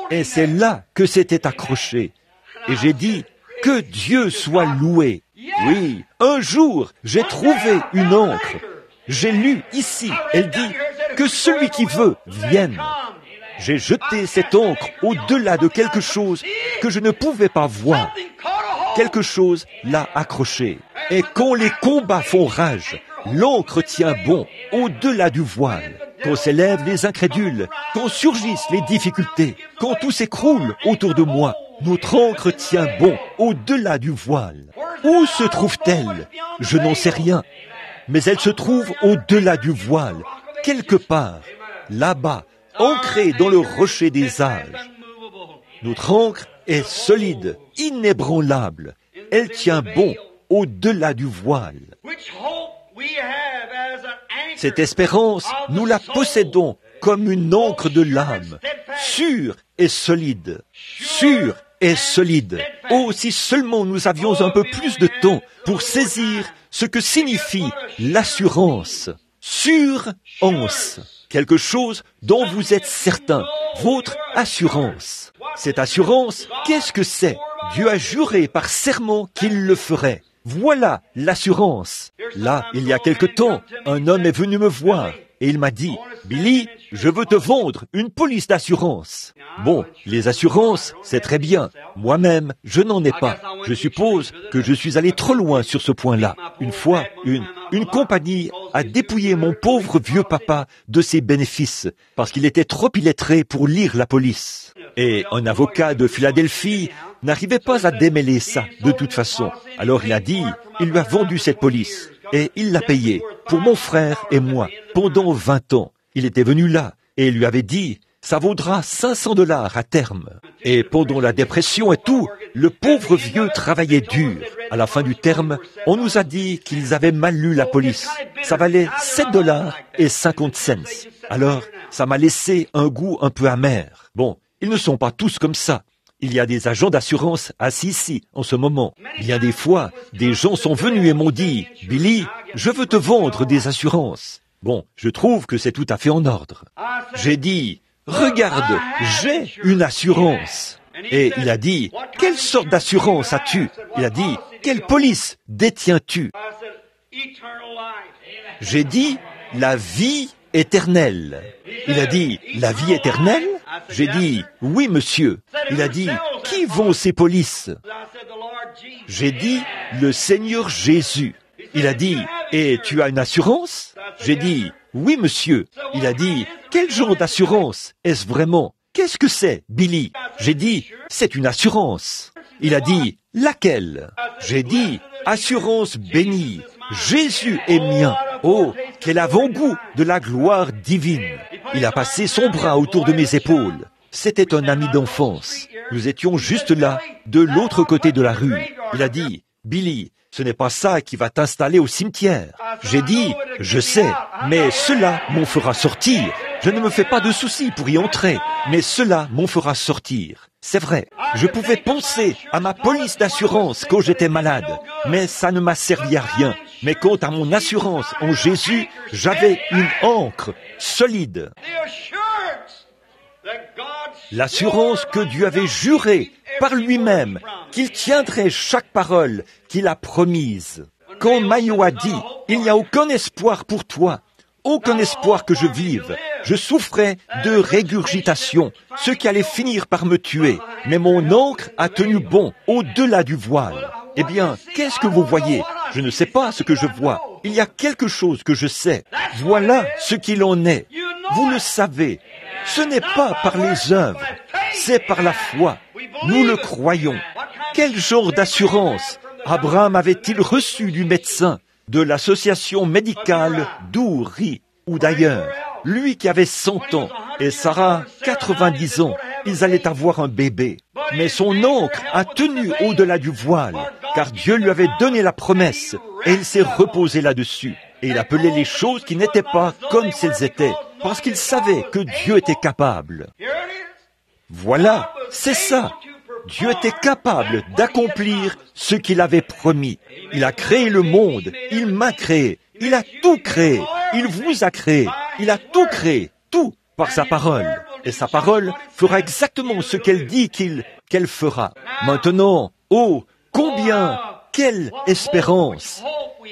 Et c'est là que c'était accroché. Et j'ai dit, que Dieu soit loué. Oui, un jour, j'ai trouvé une ancre. J'ai lu ici, elle dit, que celui qui veut vienne. J'ai jeté cette encre au-delà de quelque chose que je ne pouvais pas voir. Quelque chose l'a accroché. Et quand les combats font rage, l'encre tient bon au-delà du voile. Quand s'élèvent les incrédules, quand surgissent les difficultés, quand tout s'écroule autour de moi, notre encre tient bon au-delà du voile. Où se trouve-t-elle? Je n'en sais rien. Mais elle se trouve au-delà du voile, quelque part, là-bas, ancrée dans le rocher des âges. Notre ancre est solide, inébranlable. Elle tient bon au-delà du voile. Cette espérance, nous la possédons comme une ancre de l'âme, sûre et solide, sûre et solide. Oh, si seulement nous avions un peu plus de temps pour saisir ce que signifie l'assurance, sûrance, quelque chose dont vous êtes certain, votre assurance. Cette assurance, qu'est-ce que c'est? Dieu a juré par serment qu'il le ferait. Voilà l'assurance. Là, il y a quelque temps, un homme est venu me voir et il m'a dit, « Billy, je veux te vendre une police d'assurance. » Bon, les assurances, c'est très bien. Moi-même, je n'en ai pas. Je suppose que je suis allé trop loin sur ce point-là. Une fois, une compagnie a dépouillé mon pauvre vieux papa de ses bénéfices parce qu'il était trop illettré pour lire la police. Et un avocat de Philadelphie n'arrivait pas à démêler ça de toute façon. Alors il a dit, il lui a vendu cette police et il l'a payée pour mon frère et moi pendant 20 ans. Il était venu là et il lui avait dit, ça vaudra $500 à terme. Et pendant la dépression et tout, le pauvre vieux travaillait dur. À la fin du terme, on nous a dit qu'ils avaient mal lu la police. Ça valait $7.50. Alors, ça m'a laissé un goût un peu amer. Bon, ils ne sont pas tous comme ça. Il y a des agents d'assurance assis ici, en ce moment. Bien des fois, des gens sont venus et m'ont dit, « Billy, je veux te vendre des assurances. » Bon, je trouve que c'est tout à fait en ordre. J'ai dit, « Regarde, j'ai une assurance. » Et il a dit, « Quelle sorte d'assurance as-tu » Il a dit, « Quelle police détiens-tu » J'ai dit, « La vie éternelle. » Il a dit, « La vie éternelle » J'ai dit, « Oui, monsieur. » Il a dit, « Qui vend ces polices » J'ai dit, « Le Seigneur Jésus. » Il a dit, « Et tu as une assurance » J'ai dit, « Oui, monsieur. » Il a dit, « Quel genre d'assurance est-ce vraiment » Qu'est-ce que c'est, Billy? J'ai dit, « C'est une assurance. » Il a dit, « Laquelle » J'ai dit, « Assurance bénie. Jésus est mien. » Oh, quel avant-goût de la gloire divine. Il a passé son bras autour de mes épaules. C'était un ami d'enfance. Nous étions juste là, de l'autre côté de la rue. Il a dit, « Billy, ce n'est pas ça qui va t'installer au cimetière. » J'ai dit, « Je sais, mais cela m'en fera sortir. Je ne me fais pas de soucis pour y entrer, mais cela m'en fera sortir. » C'est vrai, je pouvais penser à ma police d'assurance quand j'étais malade, mais ça ne m'a servi à rien. Mais quant à mon assurance en Jésus, j'avais une ancre solide. L'assurance que Dieu avait juré par lui-même qu'il tiendrait chaque parole qu'il a promise. Quand Mayo a dit, il n'y a aucun espoir pour toi, aucun espoir que je vive, je souffrais de régurgitation, ce qui allait finir par me tuer, mais mon ancre a tenu bon au-delà du voile. Eh bien, qu'est-ce que vous voyez? Je ne sais pas ce que je vois. il y a quelque chose que je sais. Voilà ce qu'il en est. Vous le savez. Ce n'est pas par les œuvres, c'est par la foi. Nous le croyons. Quel genre d'assurance Abraham avait-il reçu du médecin, de l'association médicale d'Uri ou d'ailleurs? Lui qui avait 100 ans et Sarah 90 ans, ils allaient avoir un bébé. Mais son oncle a tenu au-delà du voile, car Dieu lui avait donné la promesse et il s'est reposé là-dessus. Et il appelait les choses qui n'étaient pas comme si elles étaient, parce qu'il savait que Dieu était capable. Voilà, c'est ça. Dieu était capable d'accomplir ce qu'il avait promis. Il a créé le monde, il m'a créé, il a tout créé, il vous a créé, il a tout créé, tout par sa parole. Et sa parole fera exactement ce qu'elle dit qu'elle fera. Maintenant, oh, combien, quelle espérance!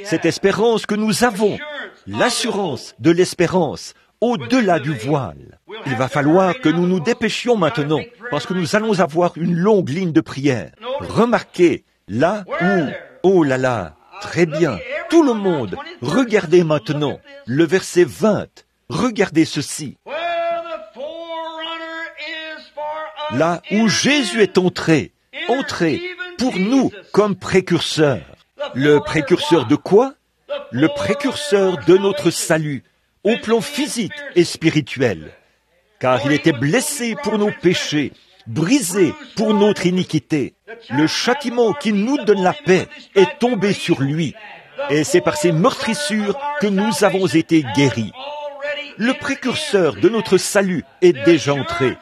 Cette espérance que nous avons, l'assurance de l'espérance, au-delà du voile. Il va falloir que nous nous dépêchions maintenant, parce que nous allons avoir une longue ligne de prière. Remarquez, là où, oh là là, très bien, tout le monde, regardez maintenant, le verset 20, regardez ceci. Là où Jésus est entré pour nous comme précurseur. Le précurseur de quoi? Le précurseur de notre salut, au plan physique et spirituel. Car il était blessé pour nos péchés, brisé pour notre iniquité. Le châtiment qui nous donne la paix est tombé sur lui. Et c'est par ses meurtrissures que nous avons été guéris. Le précurseur de notre salut est déjà entré.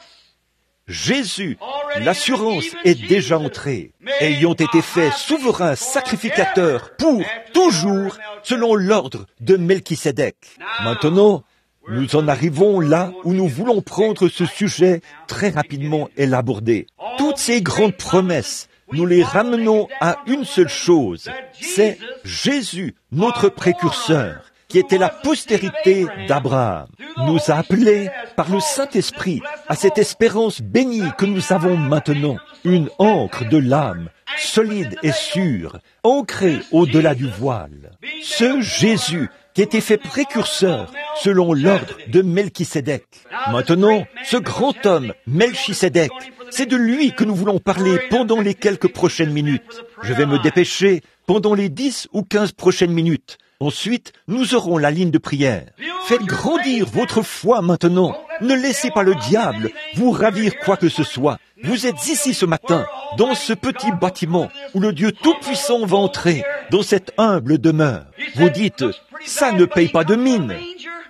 Jésus, l'assurance est déjà entrée, ayant été fait souverain sacrificateur pour toujours selon l'ordre de Melchisédek. Maintenant, nous en arrivons là où nous voulons prendre ce sujet très rapidement et l'aborder. Toutes ces grandes promesses, nous les ramenons à une seule chose, c'est Jésus, notre précurseur, qui était la postérité d'Abraham, nous a appelés par le Saint-Esprit à cette espérance bénie que nous avons maintenant, une ancre de l'âme, solide et sûre, ancrée au-delà du voile. Ce Jésus qui était fait précurseur selon l'ordre de Melchisédek. Maintenant, ce grand homme, Melchisédek, c'est de lui que nous voulons parler pendant les quelques prochaines minutes. Je vais me dépêcher pendant les 10 ou 15 prochaines minutes. Ensuite, nous aurons la ligne de prière. Faites grandir votre foi maintenant. Ne laissez pas le diable vous ravir quoi que ce soit. Vous êtes ici ce matin, dans ce petit bâtiment où le Dieu Tout-Puissant va entrer, dans cette humble demeure. Vous dites, ça ne paye pas de mine.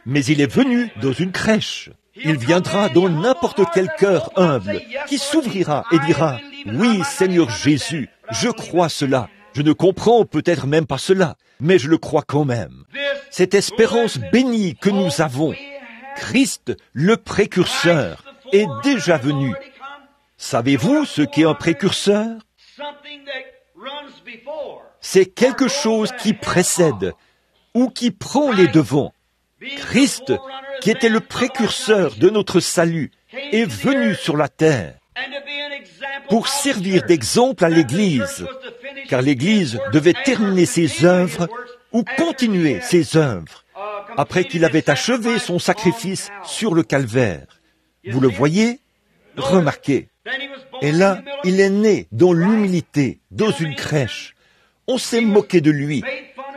Mais il est venu dans une crèche. Il viendra dans n'importe quel cœur humble qui s'ouvrira et dira, oui, Seigneur Jésus, je crois cela. Je ne comprends peut-être même pas cela, mais je le crois quand même. Cette espérance bénie que nous avons, Christ, le précurseur, est déjà venu. Savez-vous ce qu'est un précurseur? C'est quelque chose qui précède ou qui prend les devants. Christ, qui était le précurseur de notre salut, est venu sur la terre pour servir d'exemple à l'Église, car l'Église devait terminer ses œuvres ou continuer ses œuvres après qu'il avait achevé son sacrifice sur le calvaire. Vous le voyez? Remarquez. Et là, il est né dans l'humilité, dans une crèche. On s'est moqué de lui,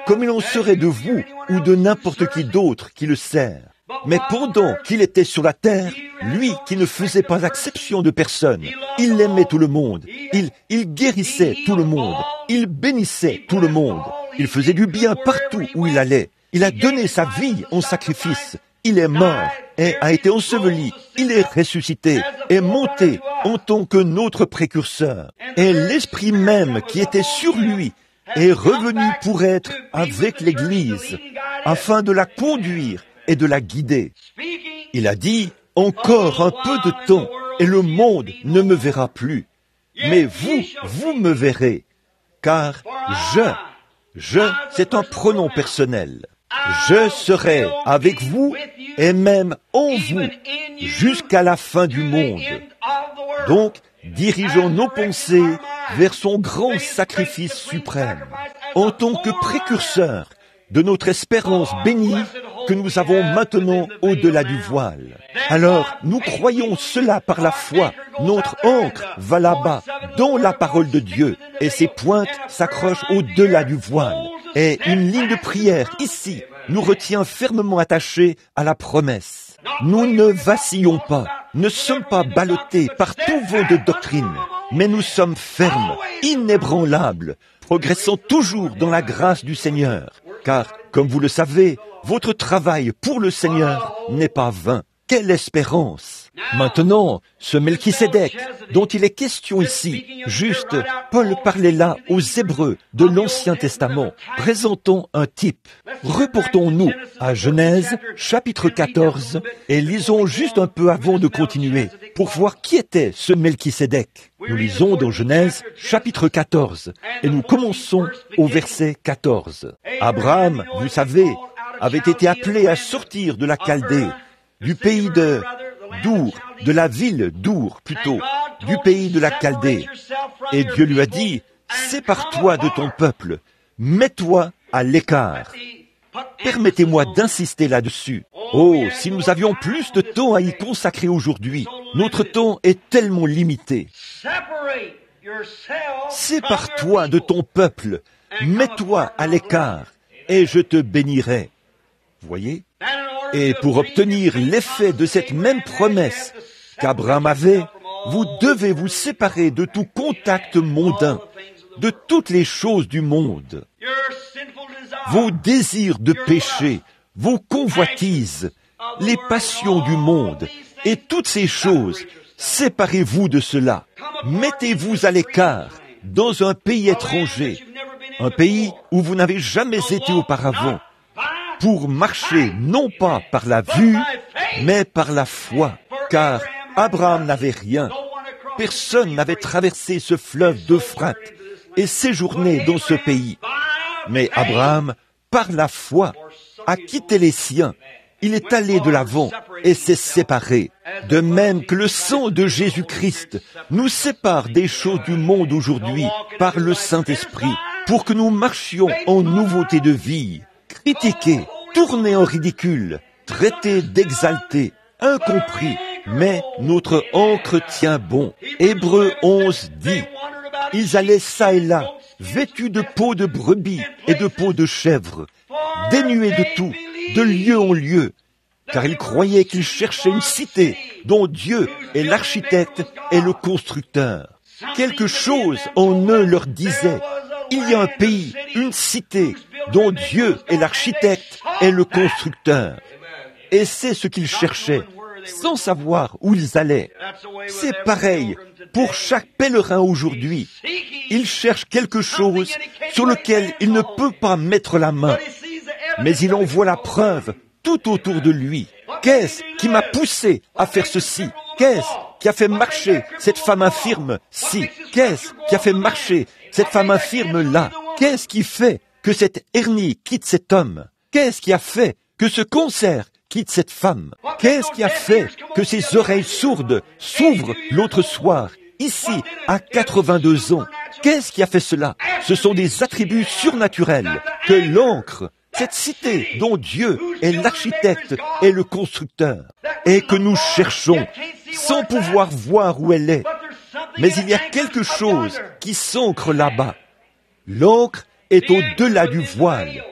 comme il en serait de vous ou de n'importe qui d'autre qui le sert. Mais pendant qu'il était sur la terre, lui qui ne faisait pas exception de personne, il aimait tout le monde, il guérissait tout le monde, il bénissait tout le monde, il faisait du bien partout où il allait, il a donné sa vie en sacrifice, il est mort et a été enseveli, il est ressuscité, est monté en tant que notre précurseur, et l'Esprit même qui était sur lui est revenu pour être avec l'Église, afin de la conduire et de la guider. Il a dit, encore un peu de temps, et le monde ne me verra plus. Mais vous me verrez, car je, c'est un pronom personnel. Je serai avec vous et même en vous jusqu'à la fin du monde. Donc, dirigeons nos pensées vers son grand sacrifice suprême. En tant que précurseur, de notre espérance bénie que nous avons maintenant au-delà du voile. Alors, nous croyons cela par la foi. Notre ancre va là-bas, dans la parole de Dieu, et ses pointes s'accrochent au-delà du voile. Et une ligne de prière, ici, nous retient fermement attachés à la promesse. Nous ne vacillons pas, ne sommes pas ballottés par tout vent de doctrine, mais nous sommes fermes, inébranlables, progressant toujours dans la grâce du Seigneur. Car, comme vous le savez, votre travail pour le Seigneur n'est pas vain. Quelle espérance! Maintenant, ce Melchisédek, dont il est question ici, juste, Paul parlait là aux Hébreux de l'Ancien Testament, présentant un type. Reportons-nous à Genèse, chapitre 14, et lisons juste un peu avant de continuer, pour voir qui était ce Melchisédek. Nous lisons dans Genèse, chapitre 14, et nous commençons au verset 14. Abraham, vous savez, avait été appelé à sortir de la Chaldée, du pays d'Our, de la ville d'Our plutôt, du pays de la Chaldée. Et Dieu lui a dit, sépare-toi de ton peuple, mets-toi à l'écart. Permettez-moi d'insister là-dessus. Oh, si nous avions plus de temps à y consacrer aujourd'hui, notre temps est tellement limité. Sépare-toi de ton peuple, mets-toi à l'écart, et je te bénirai. Vous voyez? Et pour obtenir l'effet de cette même promesse qu'Abraham avait, vous devez vous séparer de tout contact mondain, de toutes les choses du monde. Vos désirs de péché, vos convoitises, les passions du monde et toutes ces choses, séparez-vous de cela. Mettez-vous à l'écart dans un pays étranger, un pays où vous n'avez jamais été auparavant, pour marcher non pas par la vue, mais par la foi. Car Abraham n'avait rien. Personne n'avait traversé ce fleuve d'Euphrate et séjourné dans ce pays. Mais Abraham, par la foi, a quitté les siens. Il est allé de l'avant et s'est séparé. De même que le sang de Jésus-Christ nous sépare des choses du monde aujourd'hui par le Saint-Esprit, pour que nous marchions en nouveauté de vie. Critiqués, tournés en ridicule, traités d'exaltés, incompris, mais notre ancre tient bon. Hébreux 11 dit, ils allaient çà et là, vêtus de peau de brebis et de peau de chèvre, dénués de tout, de lieu en lieu, car ils croyaient qu'ils cherchaient une cité dont Dieu est l'architecte et le constructeur. Quelque chose en eux leur disait, il y a un pays, une cité, dont Dieu est l'architecte et le constructeur. Et c'est ce qu'ils cherchaient, sans savoir où ils allaient. C'est pareil pour chaque pèlerin aujourd'hui. Il cherche quelque chose sur lequel il ne peut pas mettre la main, mais il en voit la preuve tout autour de lui. Qu'est-ce qui m'a poussé à faire ceci? Qu'est-ce qui a fait marcher cette femme infirme-ci? Qu'est-ce qui a fait marcher cette femme infirme-là? Qu'est-ce qui fait que cette hernie quitte cet homme? Qu'est-ce qui a fait que ce cancer quitte cette femme? Qu'est-ce qui a fait que ses oreilles sourdes s'ouvrent l'autre soir, ici, à 82 ans? Qu'est-ce qui a fait cela? Ce sont des attributs surnaturels que l'ancre, cette cité dont Dieu est l'architecte et le constructeur, et que nous cherchons sans pouvoir voir où elle est. Mais il y a quelque chose qui s'ancre là-bas. L'ancre est au-delà du voile.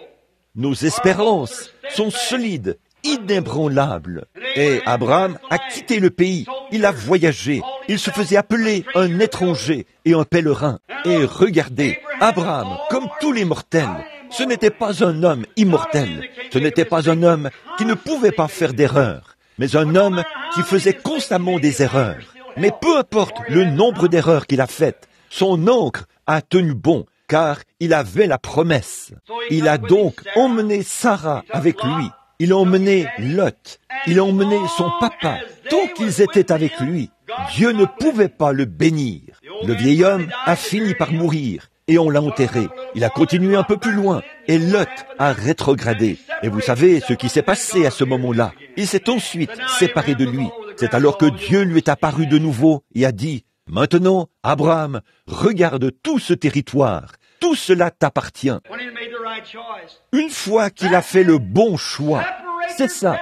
Nos espérances sont solides, inébranlables. Et Abraham a quitté le pays, il a voyagé, il se faisait appeler un étranger et un pèlerin. Et regardez, Abraham, comme tous les mortels, ce n'était pas un homme immortel, ce n'était pas un homme qui ne pouvait pas faire d'erreurs, mais un homme qui faisait constamment des erreurs. Mais peu importe le nombre d'erreurs qu'il a faites, son ancre a tenu bon, car il avait la promesse. Il a donc emmené Sarah avec lui. Il a emmené Lot. Il a emmené son papa. Tant qu'ils étaient avec lui, Dieu ne pouvait pas le bénir. Le vieil homme a fini par mourir et on l'a enterré. Il a continué un peu plus loin et Lot a rétrogradé. Et vous savez ce qui s'est passé à ce moment-là. Il s'est ensuite séparé de lui. C'est alors que Dieu lui est apparu de nouveau et a dit, « Maintenant, Abraham, regarde tout ce territoire. Tout cela t'appartient. » Une fois qu'il a fait le bon choix, c'est ça.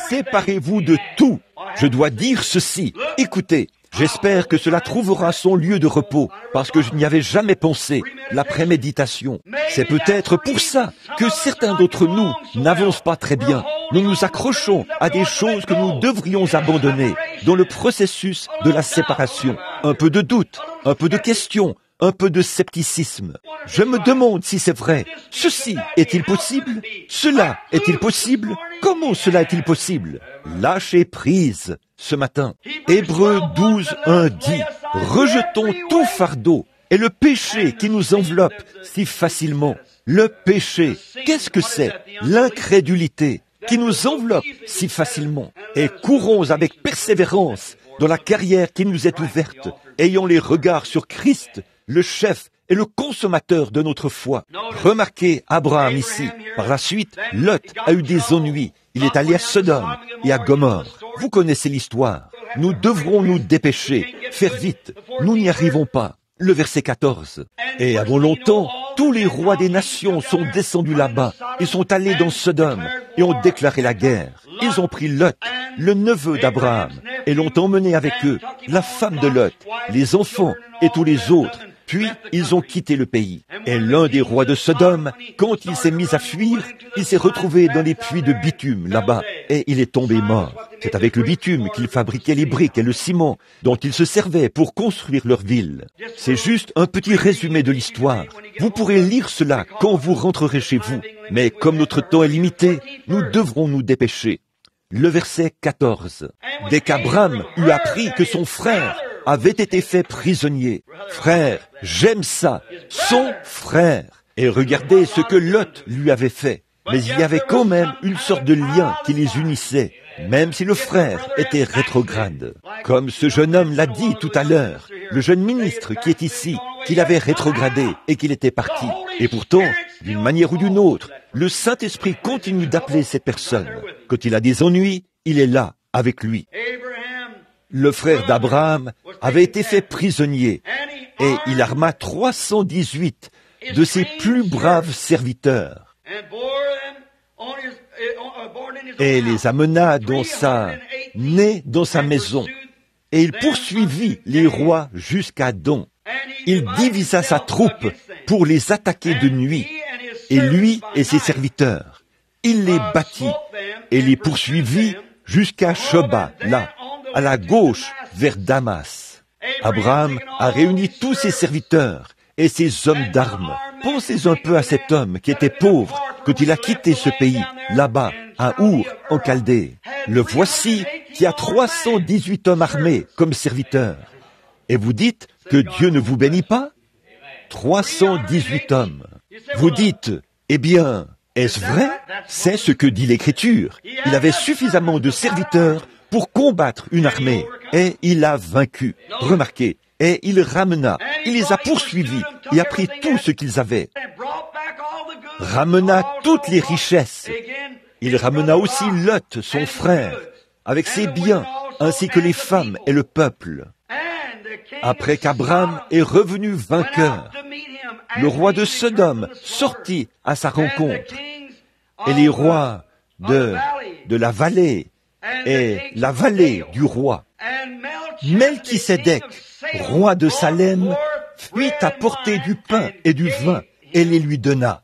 Séparez-vous de tout. Je dois dire ceci. Écoutez, j'espère que cela trouvera son lieu de repos, parce que je n'y avais jamais pensé. La préméditation. C'est peut-être pour ça que certains d'entre nous n'avancent pas très bien. Nous nous accrochons à des choses que nous devrions abandonner dans le processus de la séparation. Un peu de doute, un peu de questions, un peu de scepticisme. Je me demande si c'est vrai. Ceci est-il possible? Cela est-il possible? Comment cela est-il possible? Lâchez prise ce matin. Hébreux 12:1 dit, rejetons tout fardeau et le péché qui nous enveloppe si facilement. Le péché, qu'est-ce que c'est? L'incrédulité qui nous enveloppe si facilement. Et courons avec persévérance dans la carrière qui nous est ouverte, ayant les regards sur Christ, le chef et le consommateur de notre foi. Remarquez Abraham ici. Par la suite, Lot a eu des ennuis. Il est allé à Sodome et à Gomorrhe. Vous connaissez l'histoire. Nous devrons nous dépêcher, faire vite. Nous n'y arrivons pas. Le verset 14. Et avant longtemps, tous les rois des nations sont descendus là-bas. Ils sont allés dans Sodome et ont déclaré la guerre. Ils ont pris Lot, le neveu d'Abraham, et l'ont emmené avec eux, la femme de Lot, les enfants et tous les autres. Puis, ils ont quitté le pays. Et l'un des rois de Sodome, quand il s'est mis à fuir, il s'est retrouvé dans les puits de bitume, là-bas, et il est tombé mort. C'est avec le bitume qu'ils fabriquaient les briques et le ciment, dont ils se servaient pour construire leur ville. C'est juste un petit résumé de l'histoire. Vous pourrez lire cela quand vous rentrerez chez vous. Mais comme notre temps est limité, nous devrons nous dépêcher. Le verset 14. Dès qu'Abraham eut appris que son frère avait été fait prisonnier. Frère, j'aime ça, son frère. Et regardez ce que Lot lui avait fait. Mais il y avait quand même une sorte de lien qui les unissait, même si le frère était rétrograde. Comme ce jeune homme l'a dit tout à l'heure, le jeune ministre qui est ici, qu'il avait rétrogradé et qu'il était parti. Et pourtant, d'une manière ou d'une autre, le Saint-Esprit continue d'appeler cette personne. Quand il a des ennuis, il est là, avec lui. Le frère d'Abraham avait été fait prisonnier et il arma 318 de ses plus braves serviteurs et les amena dans sa maison. Et il poursuivit les rois jusqu'à Dan. Il divisa sa troupe pour les attaquer de nuit, et lui et ses serviteurs. Il les battit et les poursuivit jusqu'à Shoba, là, à la gauche, vers Damas. Abraham a réuni tous ses serviteurs et ses hommes d'armes. Pensez un peu à cet homme qui était pauvre quand il a quitté ce pays, là-bas, à Our, en Chaldée. Le voici qui a 318 hommes armés comme serviteurs. Et vous dites que Dieu ne vous bénit pas? 318 hommes. Vous dites, eh bien, est-ce vrai? C'est ce que dit l'Écriture. Il avait suffisamment de serviteurs pour combattre une armée, et il a vaincu. Remarquez, et il ramena, il les a poursuivis, et a pris tout ce qu'ils avaient. Ramena toutes les richesses. Il ramena aussi Lot, son frère, avec ses biens, ainsi que les femmes et le peuple. Après qu'Abraham est revenu vainqueur, le roi de Sodome sortit à sa rencontre, et les rois de la vallée, et la vallée du roi. Melchisédek, roi de Salem, fuit apporter du pain et du vin, et les lui donna.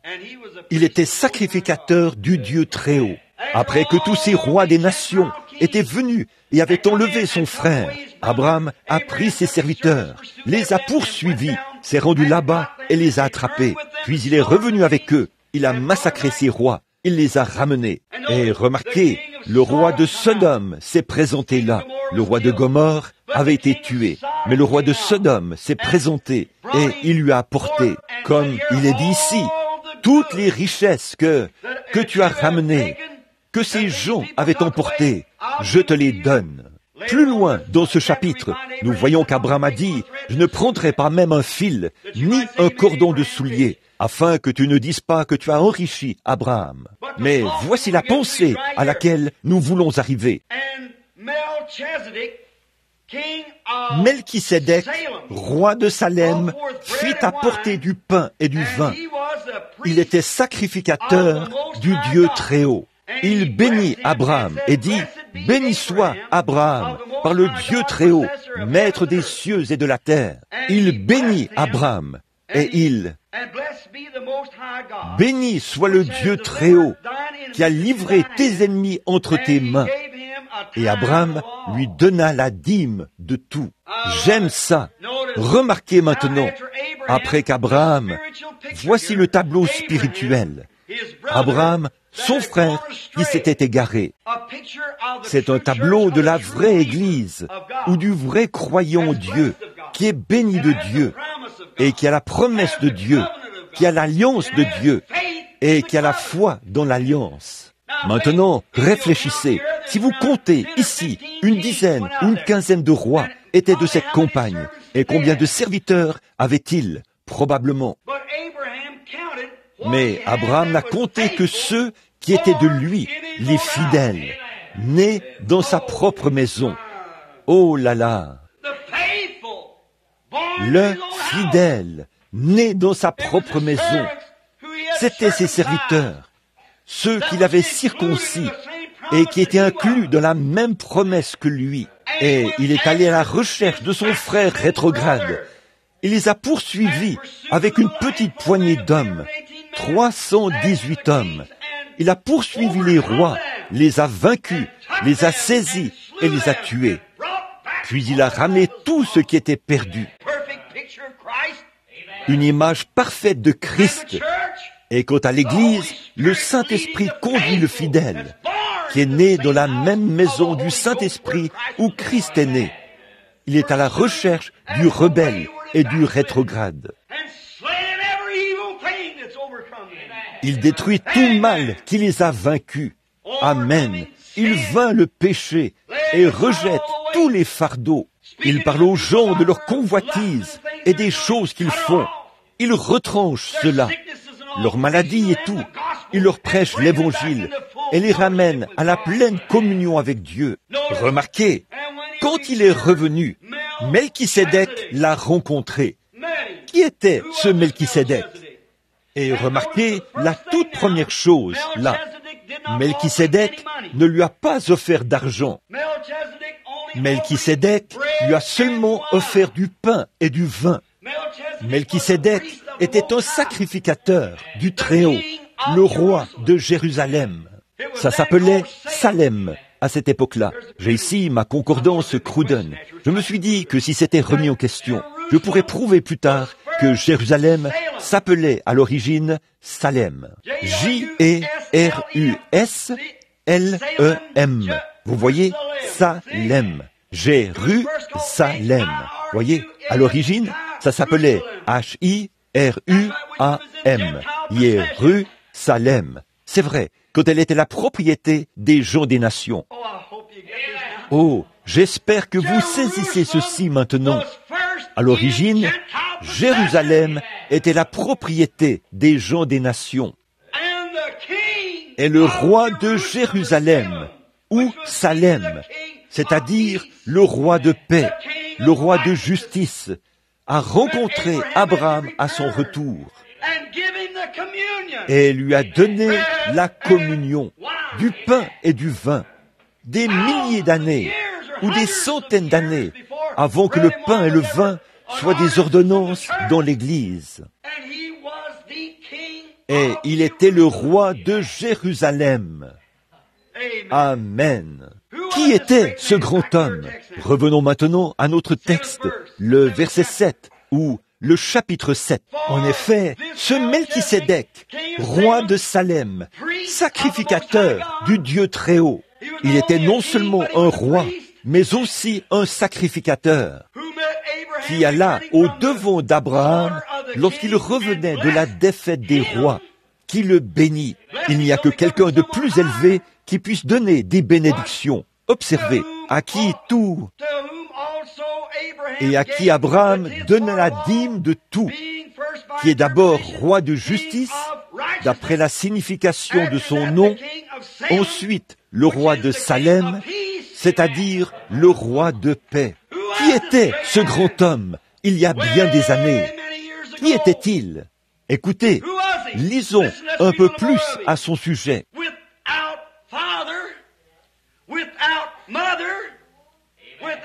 Il était sacrificateur du Dieu Très-Haut. Après que tous ces rois des nations étaient venus et avaient enlevé son frère, Abraham a pris ses serviteurs, les a poursuivis, s'est rendu là-bas et les a attrapés. Puis il est revenu avec eux, il a massacré ces rois, il les a ramenés. Et remarquez, le roi de Sodome s'est présenté là. Le roi de Gomorrhe avait été tué, mais le roi de Sodome s'est présenté et il lui a apporté, comme il est dit ici, toutes les richesses que tu as ramenées, que ces gens avaient emportées, je te les donne. Plus loin dans ce chapitre, nous voyons qu'Abraham a dit, je ne prendrai pas même un fil, ni un cordon de soulier, afin que tu ne dises pas que tu as enrichi Abraham. Mais voici la pensée à laquelle nous voulons arriver. Melchisédek, roi de Salem, fit apporter du pain et du vin, Il était sacrificateur du Dieu Très-Haut. Il bénit Abraham et dit, « Béni soit Abraham par le Dieu Très-Haut, maître des cieux et de la terre. » Il bénit Abraham et il « Béni soit le Dieu Très-Haut qui a livré tes ennemis entre tes mains. » Et Abraham lui donna la dîme de tout. J'aime ça. Remarquez maintenant, après qu'Abraham, voici le tableau spirituel. Abraham, son frère, qui s'était égaré. C'est un tableau de la vraie Église, ou du vrai croyant en Dieu, qui est béni de Dieu, et qui a la promesse de Dieu, qui a l'alliance de Dieu, et qui a la foi dans l'alliance. Maintenant, réfléchissez. Si vous comptez ici une dizaine ou une quinzaine de rois étaient de cette campagne, et combien de serviteurs avait-il? Probablement. Mais Abraham n'a compté que ceux qui étaient de lui, les fidèles, nés dans sa propre maison. Oh là là! Le fidèle, né dans sa propre maison, c'étaient ses serviteurs, ceux qu'il avait circoncis et qui étaient inclus dans la même promesse que lui. Et il est allé à la recherche de son frère rétrograde. Il les a poursuivis avec une petite poignée d'hommes, 318 hommes. Il a poursuivi les rois, les a vaincus, les a saisis et les a tués. Puis il a ramené tout ce qui était perdu. Une image parfaite de Christ. Et quant à l'Église, le Saint-Esprit conduit le fidèle, qui est né dans la même maison du Saint-Esprit où Christ est né. Il est à la recherche du rebelle et du rétrograde. Il détruit tout mal qui les a vaincus. Amen. Il vainc le péché et rejette tous les fardeaux. Il parle aux gens de leur convoitise et des choses qu'ils font. Il retranche cela, leur maladie et tout. Il leur prêche l'évangile et les ramène à la pleine communion avec Dieu. Remarquez, quand il est revenu, Melchisédek l'a rencontré. Qui était ce Melchisédek? Et remarquez la toute première chose, là. Melchisédek ne lui a pas offert d'argent. Melchisédek lui a seulement offert du pain et du vin. Melchisédek était un sacrificateur du Très-Haut, le roi de Jérusalem. Ça s'appelait Salem à cette époque-là. J'ai ici ma concordance Cruden. Je me suis dit que si c'était remis en question, je pourrais prouver plus tard que Jérusalem s'appelait à l'origine Salem. J-E-R-U-S-L-E-M. Vous voyez, Salem. Jérusalem. Voyez, à l'origine, ça s'appelait H-I-R-U-A-M. Jérusalem. C'est vrai, quand elle était la propriété des gens des nations. Oh, j'espère que vous saisissez ceci maintenant. À l'origine, Jérusalem était la propriété des gens des nations. Et le roi de Jérusalem, ou Salem, c'est-à-dire le roi de paix, le roi de justice, a rencontré Abraham à son retour et lui a donné la communion, du pain et du vin, des milliers d'années ou des centaines d'années avant que le pain et le vin soient des ordonnances dans l'Église. Et il était le roi de Jérusalem. Amen. Qui était ce grand homme? Revenons maintenant à notre texte, le verset 7, ou le chapitre 7. En effet, ce Melchisédek, roi de Salem, sacrificateur du Dieu Très-Haut, il était non seulement un roi, mais aussi un sacrificateur, qui alla au devant d'Abraham lorsqu'il revenait de la défaite des rois, qui le bénit. Il n'y a que quelqu'un de plus élevé qui puisse donner des bénédictions. Observez, à qui tout, et à qui Abraham donna la dîme de tout, qui est d'abord roi de justice, d'après la signification de son nom, ensuite le roi de Salem, c'est-à-dire le roi de paix. Qui était ce grand homme il y a bien des années? Qui était-il? Écoutez, lisons un peu plus à son sujet.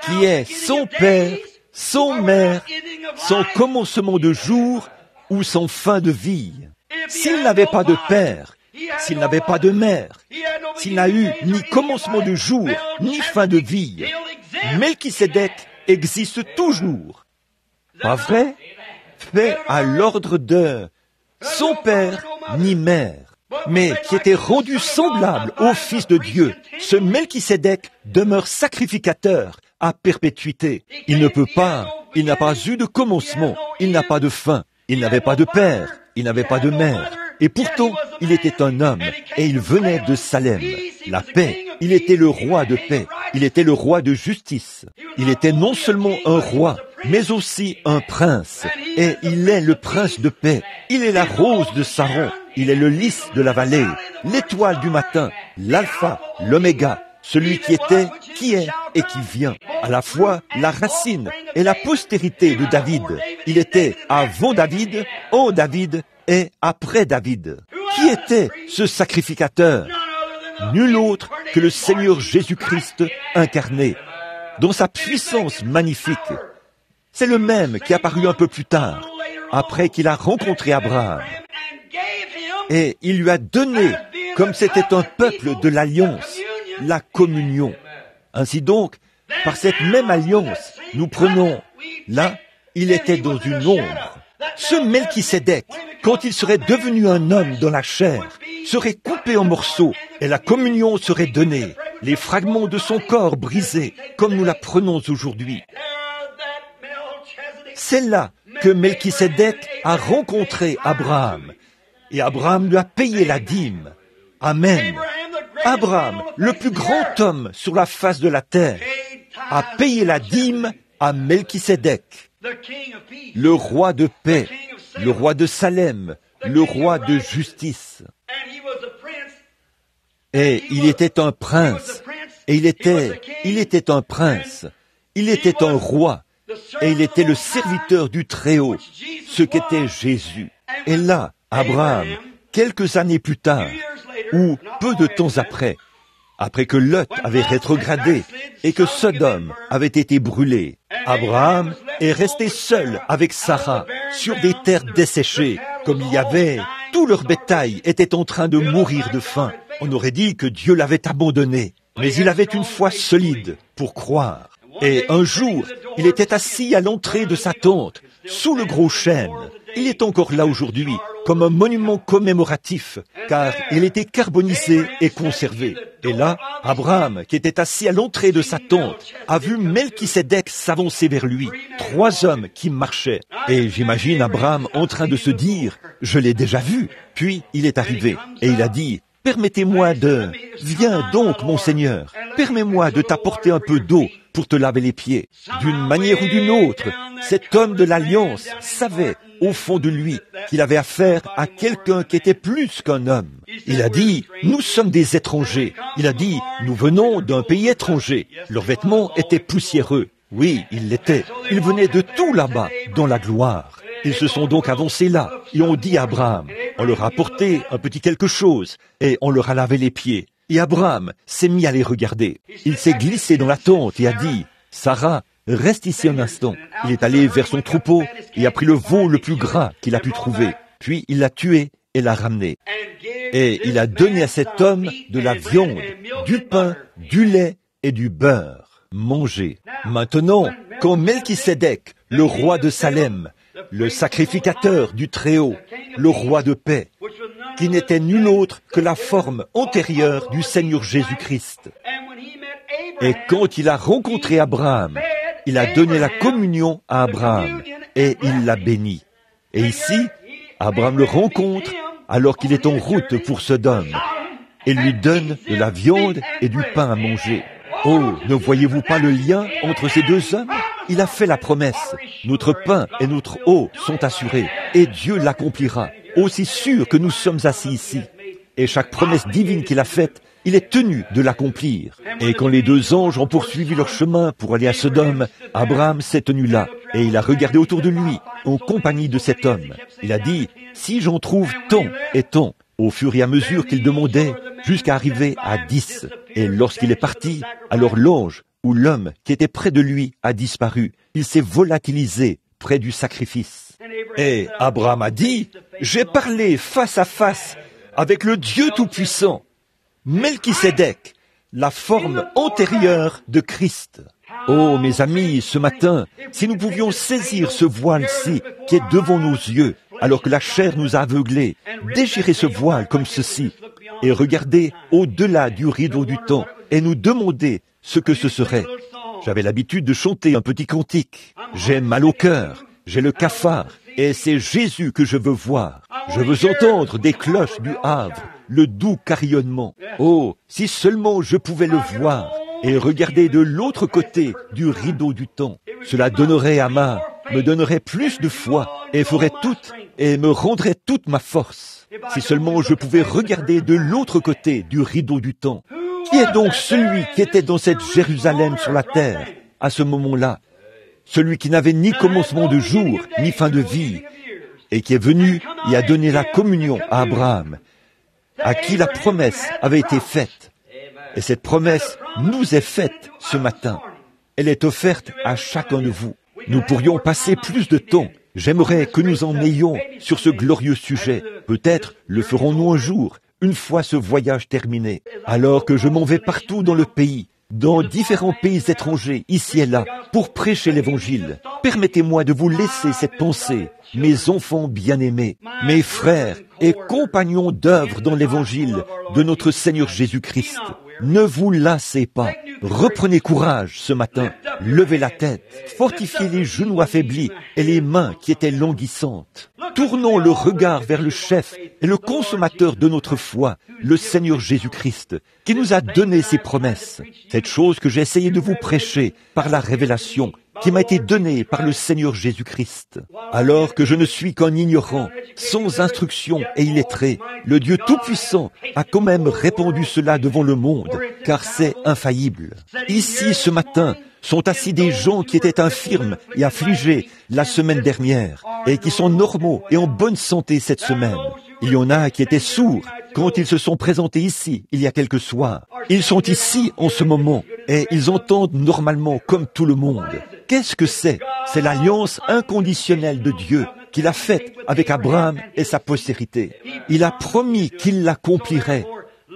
Qui est son père, son mère, sans commencement de jour ou sans fin de vie. S'il n'avait pas de père, s'il n'avait pas de mère, s'il n'a eu ni commencement de jour, ni fin de vie, Melchisédek existe toujours. Pas vrai? Fait à l'ordre de son père ni mère, mais qui était rendu semblable au Fils de Dieu. Ce Melchisédek demeure sacrificateur à perpétuité. Il ne peut pas, il n'a pas eu de commencement, il n'a pas de fin, il n'avait pas de père, il n'avait pas de mère. Et pourtant, il était un homme, et il venait de Salem. La paix, il était le roi de paix, il était le roi de justice. Il était non seulement un roi, mais aussi un prince. Et il est le prince de paix. Il est la rose de Saron, il est le lys de la vallée, l'étoile du matin, l'alpha, l'oméga, celui qui était, qui est et qui vient. À la fois la racine et la postérité de David. Il était avant David, en David et après David. Qui était ce sacrificateur? Nul autre que le Seigneur Jésus-Christ incarné, dans sa puissance magnifique. C'est le même qui est apparu un peu plus tard, après qu'il a rencontré Abraham. Et il lui a donné, comme c'était un peuple de l'alliance, la communion. Ainsi donc, par cette même alliance, nous prenons, là, il était dans une ombre. Ce Melchisédek, quand il serait devenu un homme dans la chair, serait coupé en morceaux et la communion serait donnée, les fragments de son corps brisés, comme nous la prenons aujourd'hui. C'est là que Melchisédek a rencontré Abraham, et Abraham lui a payé la dîme. Amen. Abraham, le plus grand homme sur la face de la terre, a payé la dîme à Melchisédek, le roi de paix, le roi de Salem, le roi de justice. Et il était un prince, et il était un prince, il était un roi, et il était le serviteur du Très-Haut, ce qu'était Jésus. Et là, Abraham, quelques années plus tard, ou peu de temps après que Lot avait rétrogradé et que Sodome avait été brûlé, Abraham est resté seul avec Sarah sur des terres desséchées, comme il y avait, tout leur bétail était en train de mourir de faim. On aurait dit que Dieu l'avait abandonné, mais il avait une foi solide pour croire. Et un jour, il était assis à l'entrée de sa tente, sous le gros chêne. Il est encore là aujourd'hui, comme un monument commémoratif, car il était carbonisé et conservé. Et là, Abraham, qui était assis à l'entrée de sa tente, a vu Melchisédek s'avancer vers lui, 3 hommes qui marchaient. Et j'imagine Abraham en train de se dire, « Je l'ai déjà vu ». Puis il est arrivé, et il a dit, « Permettez-moi de... Viens donc, mon Seigneur, permets-moi de t'apporter un peu d'eau pour te laver les pieds. » D'une manière ou d'une autre, cet homme de l'Alliance savait, au fond de lui, qu'il avait affaire à quelqu'un qui était plus qu'un homme. Il a dit, nous sommes des étrangers. Il a dit, nous venons d'un pays étranger. Leurs vêtements étaient poussiéreux. Oui, ils l'étaient. Ils venaient de tout là-bas, dans la gloire. Ils se sont donc avancés là, et ont dit à Abraham, on leur a apporté un petit quelque chose, et on leur a lavé les pieds. Et Abraham s'est mis à les regarder. Il s'est glissé dans la tente et a dit, Sarah, reste ici un instant. Il est allé vers son troupeau et a pris le veau le plus gras qu'il a pu trouver. Puis il l'a tué et l'a ramené. Et il a donné à cet homme de la viande, du pain, du lait et du beurre. Mangez. Maintenant, quand Melchisédek, le roi de Salem, le sacrificateur du Très-Haut, le roi de paix, qui n'était nul autre que la forme antérieure du Seigneur Jésus-Christ. Et quand il a rencontré Abraham, il a donné la communion à Abraham et il l'a béni. Et ici, Abraham le rencontre alors qu'il est en route pour Sodome et lui donne de la viande et du pain à manger. Oh, ne voyez-vous pas le lien entre ces 2 hommes? Il a fait la promesse. Notre pain et notre eau sont assurés et Dieu l'accomplira, aussi sûr que nous sommes assis ici. Et chaque promesse divine qu'il a faite, il est tenu de l'accomplir. Et quand les 2 anges ont poursuivi leur chemin pour aller à Sodome, Abraham s'est tenu là, et il a regardé autour de lui, en compagnie de cet homme. Il a dit, si j'en trouve tant et tant, au fur et à mesure qu'il demandait, jusqu'à arriver à 10. Et lorsqu'il est parti, alors l'ange ou l'homme qui était près de lui a disparu. Il s'est volatilisé près du sacrifice. Et Abraham a dit, j'ai parlé face à face avec le Dieu Tout-Puissant, Melchisédek, la forme antérieure de Christ. Oh, mes amis, ce matin, si nous pouvions saisir ce voile-ci qui est devant nos yeux, alors que la chair nous a aveuglés, déchirer ce voile comme ceci, et regarder au-delà du rideau du temps, et nous demander ce que ce serait. J'avais l'habitude de chanter un petit cantique. J'ai mal au cœur, j'ai le cafard, et c'est Jésus que je veux voir. Je veux entendre des cloches du Havre, le doux carillonnement. Oh, si seulement je pouvais le voir et regarder de l'autre côté du rideau du temps. Cela donnerait à me donnerait plus de foi et ferait et me rendrait toute ma force. Si seulement je pouvais regarder de l'autre côté du rideau du temps. Qui est donc celui qui était dans cette Jérusalem sur la terre à ce moment-là? Celui qui n'avait ni commencement de jour, ni fin de vie, et qui est venu et a donné la communion à Abraham, à qui la promesse avait été faite. Et cette promesse nous est faite ce matin. Elle est offerte à chacun de vous. Nous pourrions passer plus de temps. J'aimerais que nous en ayons sur ce glorieux sujet. Peut-être le ferons-nous un jour, une fois ce voyage terminé, alors que je m'en vais partout dans le pays, dans différents pays étrangers, ici et là, pour prêcher l'Évangile. Permettez-moi de vous laisser cette pensée, mes enfants bien-aimés, mes frères et compagnons d'œuvre dans l'Évangile de notre Seigneur Jésus-Christ. Ne vous lassez pas. Reprenez courage ce matin. Levez la tête. Fortifiez les genoux affaiblis et les mains qui étaient languissantes. Tournons le regard vers le chef et le consommateur de notre foi, le Seigneur Jésus-Christ, qui nous a donné ses promesses. Cette chose que j'ai essayé de vous prêcher par la révélation qui m'a été donnée par le Seigneur Jésus-Christ. Alors que je ne suis qu'un ignorant, sans instruction et illettré, le Dieu Tout-Puissant a quand même répandu cela devant le monde, car c'est infaillible. Ici, ce matin, sont assis des gens qui étaient infirmes et affligés la semaine dernière, et qui sont normaux et en bonne santé cette semaine. Il y en a qui étaient sourds quand ils se sont présentés ici, il y a quelques soirs. Ils sont ici en ce moment, et ils entendent normalement comme tout le monde. Qu'est-ce que c'est? C'est l'alliance inconditionnelle de Dieu qu'il a faite avec Abraham et sa postérité. Il a promis qu'il l'accomplirait.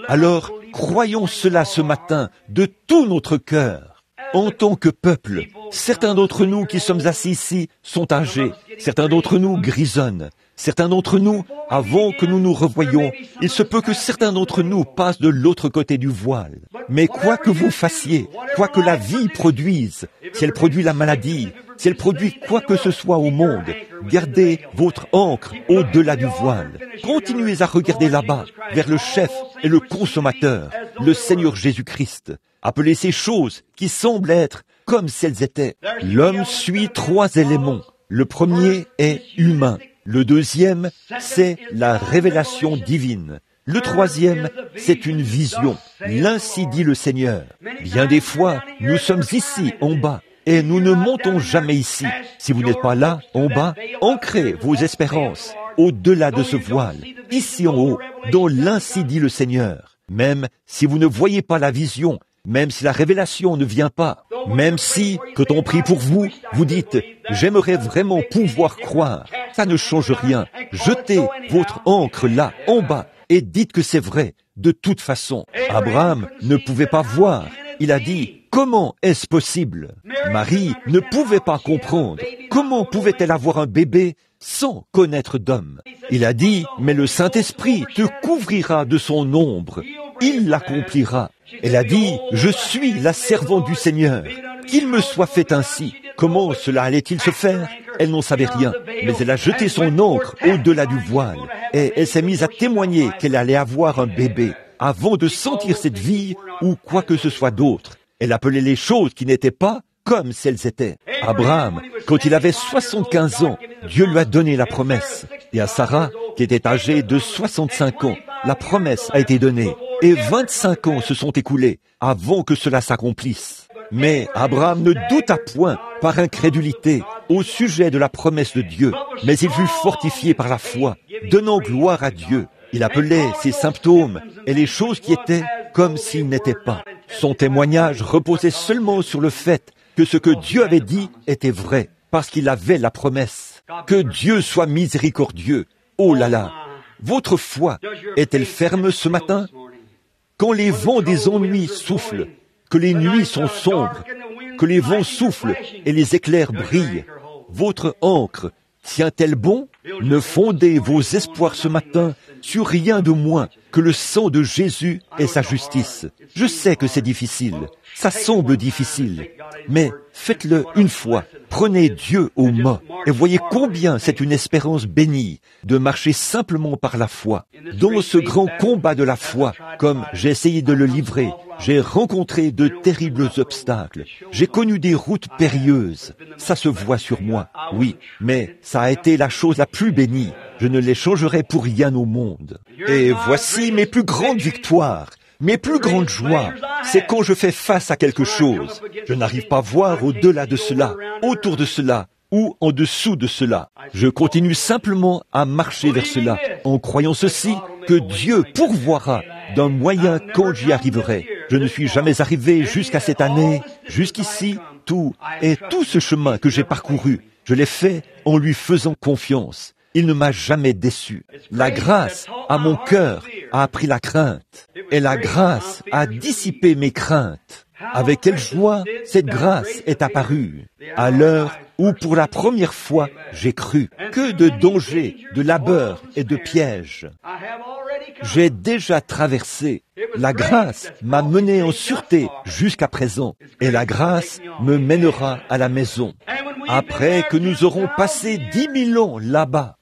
Alors, croyons cela ce matin de tout notre cœur. En tant que peuple, certains d'entre nous qui sommes assis ici sont âgés, certains d'entre nous grisonnent, certains d'entre nous, avant que nous nous revoyions, il se peut que certains d'entre nous passent de l'autre côté du voile. Mais quoi que vous fassiez, quoi que la vie produise, si elle produit la maladie, si elle produit quoi que ce soit au monde, gardez votre ancre au-delà du voile. Continuez à regarder là-bas, vers le chef et le consommateur, le Seigneur Jésus-Christ. Appelez ces choses qui semblent être comme si elles étaient. L'homme suit 3 éléments. Le premier est humain. Le deuxième, c'est la révélation divine. Le troisième, c'est une vision. L'ainsi dit le Seigneur. Bien des fois, nous sommes ici, en bas, et nous ne montons jamais ici. Si vous n'êtes pas là, en bas, ancrez vos espérances au-delà de ce voile, ici en haut, dont l'ainsi dit le Seigneur. Même si vous ne voyez pas la vision, même si la révélation ne vient pas, même si, quand on prie pour vous, vous dites « J'aimerais vraiment pouvoir croire », ça ne change rien. Jetez votre ancre là, en bas, et dites que c'est vrai. De toute façon, Abraham ne pouvait pas voir. Il a dit « Comment est-ce possible ?» Marie ne pouvait pas comprendre. Comment pouvait-elle avoir un bébé sans connaître d'homme? Il a dit « Mais le Saint-Esprit te couvrira de son ombre. Il l'accomplira. » Elle a dit, je suis la servante du Seigneur. Qu'il me soit fait ainsi. Comment cela allait-il se faire? Elle n'en savait rien, mais elle a jeté son ancre au-delà du voile et elle s'est mise à témoigner qu'elle allait avoir un bébé avant de sentir cette vie ou quoi que ce soit d'autre. Elle appelait les choses qui n'étaient pas comme si elles étaient. Abraham, quand il avait 75 ans, Dieu lui a donné la promesse. Et à Sarah, qui était âgée de 65 ans, la promesse a été donnée. Et 25 ans se sont écoulés avant que cela s'accomplisse. Mais Abraham ne douta point par incrédulité au sujet de la promesse de Dieu, mais il fut fortifié par la foi, donnant gloire à Dieu. Il appelait ses symptômes et les choses qui étaient comme s'ils n'étaient pas. Son témoignage reposait seulement sur le fait que ce que Dieu avait dit était vrai, parce qu'il avait la promesse. Que Dieu soit miséricordieux. Oh là là! Votre foi est-elle ferme ce matin? Quand les vents des ennuis soufflent, que les nuits sont sombres, que les vents soufflent et les éclairs brillent, votre ancre tient-elle bon? Ne fondez vos espoirs ce matin sur rien de moins que le sang de Jésus et sa justice. Je sais que c'est difficile, ça semble difficile, mais faites-le une fois. Prenez Dieu au mot et voyez combien c'est une espérance bénie de marcher simplement par la foi. Dans ce grand combat de la foi, comme j'ai essayé de le livrer, j'ai rencontré de terribles obstacles. J'ai connu des routes périlleuses. Ça se voit sur moi, oui, mais ça a été la chose la plus bénie. Je ne les changerai pour rien au monde. Et voici mes plus grandes victoires. Mes plus grandes joies, c'est quand je fais face à quelque chose. Je n'arrive pas à voir au-delà de cela, autour de cela, ou en dessous de cela. Je continue simplement à marcher vers cela, en croyant ceci, que Dieu pourvoira d'un moyen quand j'y arriverai. Je ne suis jamais arrivé jusqu'à cette année, jusqu'ici, tout ce chemin que j'ai parcouru, je l'ai fait en lui faisant confiance. Il ne m'a jamais déçu. La grâce à mon cœur a appris la crainte, et la grâce a dissipé mes craintes. Avec quelle joie cette grâce est apparue, à l'heure où pour la première fois j'ai cru. Que de dangers, de labeurs et de pièges j'ai déjà traversé. La grâce m'a mené en sûreté jusqu'à présent, et la grâce me mènera à la maison. Après que nous aurons passé 10 000 ans là-bas,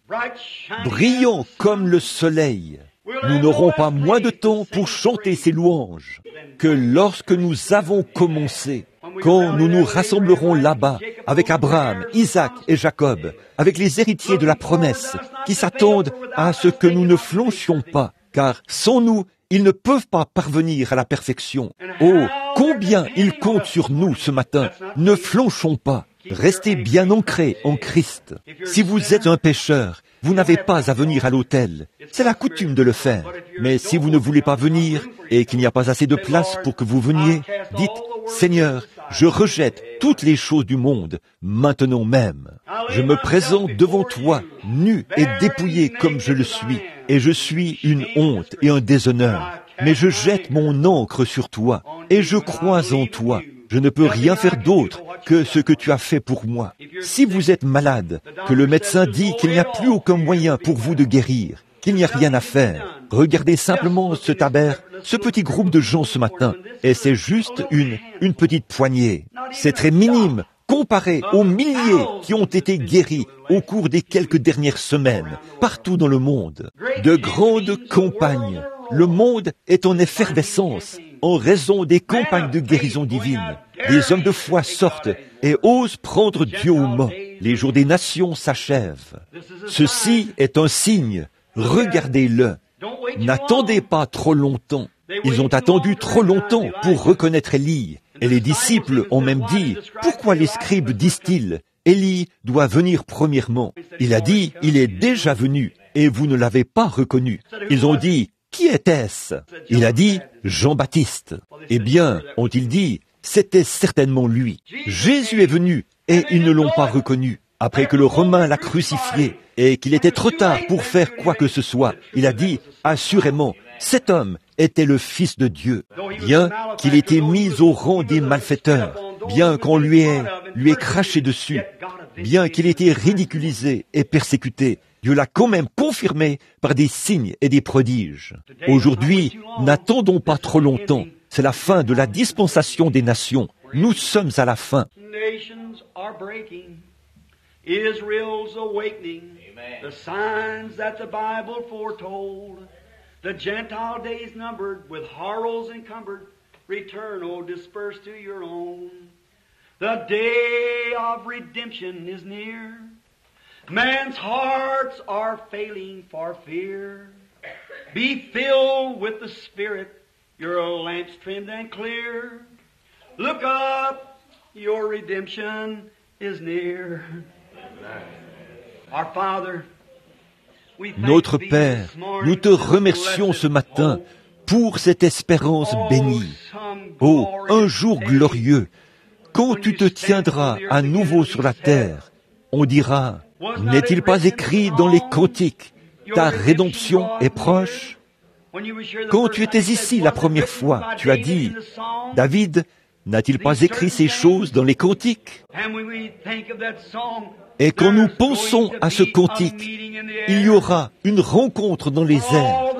brillants comme le soleil, nous n'aurons pas moins de temps pour chanter ses louanges que lorsque nous avons commencé. Quand nous nous rassemblerons là-bas avec Abraham, Isaac et Jacob, avec les héritiers de la promesse, qui s'attendent à ce que nous ne flanchions pas, car sans nous, ils ne peuvent pas parvenir à la perfection. Oh, combien ils comptent sur nous ce matin. Ne flanchons pas. Restez bien ancrés en Christ. Si vous êtes un pécheur, vous n'avez pas à venir à l'autel. C'est la coutume de le faire. Mais si vous ne voulez pas venir et qu'il n'y a pas assez de place pour que vous veniez, dites, Seigneur, je rejette toutes les choses du monde, maintenant même. Je me présente devant toi, nu et dépouillé comme je le suis, et je suis une honte et un déshonneur. Mais je jette mon ancre sur toi, et je crois en toi. Je ne peux rien faire d'autre que ce que tu as fait pour moi. Si vous êtes malade, que le médecin dit qu'il n'y a plus aucun moyen pour vous de guérir, qu'il n'y a rien à faire, regardez simplement ce petit groupe de gens ce matin, et c'est juste une petite poignée. C'est très minime, comparé aux milliers qui ont été guéris au cours des quelques dernières semaines, partout dans le monde. De grandes campagnes. Le monde est en effervescence en raison des campagnes de guérison divine. Des hommes de foi sortent et osent prendre Dieu au mot. Les jours des nations s'achèvent. Ceci est un signe. Regardez-le. N'attendez pas trop longtemps. Ils ont attendu trop longtemps pour reconnaître Élie. Et les disciples ont même dit, pourquoi les scribes disent-ils, Élie doit venir premièrement? Il a dit, il est déjà venu, et vous ne l'avez pas reconnu. Ils ont dit, qui était-ce? Il a dit, Jean-Baptiste. Eh bien, ont-ils dit, c'était certainement lui. Jésus est venu, et ils ne l'ont pas reconnu. Après que le Romain l'a crucifié, et qu'il était trop tard pour faire quoi que ce soit, il a dit, assurément, cet homme était le Fils de Dieu. Bien qu'il ait été mis au rang des malfaiteurs, bien qu'on lui ait craché dessus, bien qu'il ait été ridiculisé et persécuté, Dieu l'a quand même confirmé par des signes et des prodiges. Aujourd'hui, n'attendons pas trop longtemps. C'est la fin de la dispensation des nations. Nous sommes à la fin. Israel's awakening, the signs that the Bible foretold, the Gentile days numbered, with horrors encumbered, return, O disperse to your own. The day of redemption is near. Man's hearts are failing for fear. Be filled with the Spirit, your lamps trimmed and clear. Look up, your redemption is near. Our Father, we thank Notre thee Père, this morning nous te for this remercions ce blessed matin hope. pour cette espérance bénie. Oh, un jour glorieux, quand tu te tiendras à nouveau sur la terre, on dira, n'est-il pas écrit dans les cantiques, ta rédemption est proche? Quand tu étais ici la première fois, tu as dit, David, n'a-t-il pas écrit ces choses dans les cantiques? Et quand nous pensons à ce cantique, il y aura une rencontre dans les airs,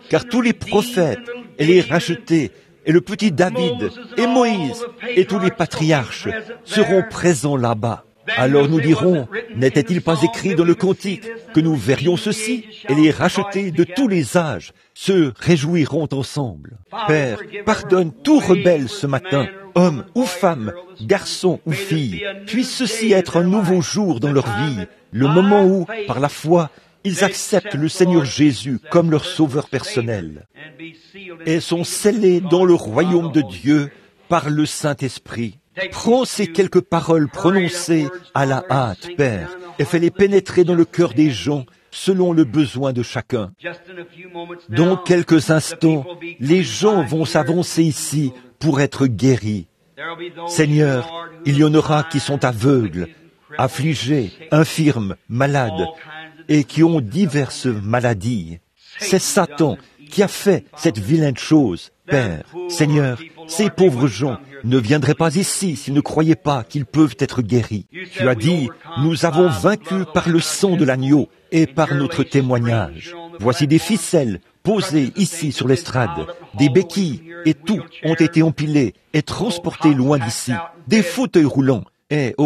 car tous les prophètes et les rachetés, et le petit David, et Moïse, et tous les patriarches seront présents là-bas. Alors nous dirons, n'était-il pas écrit dans le cantique que nous verrions ceci, et les rachetés de tous les âges se réjouiront ensemble? Père, pardonne tout rebelle ce matin, homme ou femme, garçon ou fille, puisse ceci être un nouveau jour dans leur vie, le moment où, par la foi, ils acceptent le Seigneur Jésus comme leur sauveur personnel et sont scellés dans le royaume de Dieu par le Saint-Esprit. Prends ces quelques paroles prononcées à la hâte, Père, et fais-les pénétrer dans le cœur des gens selon le besoin de chacun. Dans quelques instants, les gens vont s'avancer ici pour être guéris. Seigneur, il y en aura qui sont aveugles, affligés, infirmes, malades, et qui ont diverses maladies. C'est Satan qui a fait cette vilaine chose. Père, Seigneur, ces pauvres gens ne viendraient pas ici s'ils ne croyaient pas qu'ils peuvent être guéris. Tu as dit, nous avons vaincu par le sang de l'agneau et par notre témoignage. Voici des ficelles posées ici sur l'estrade, des béquilles et tout ont été empilés et transportés loin d'ici, des fauteuils roulants. Et,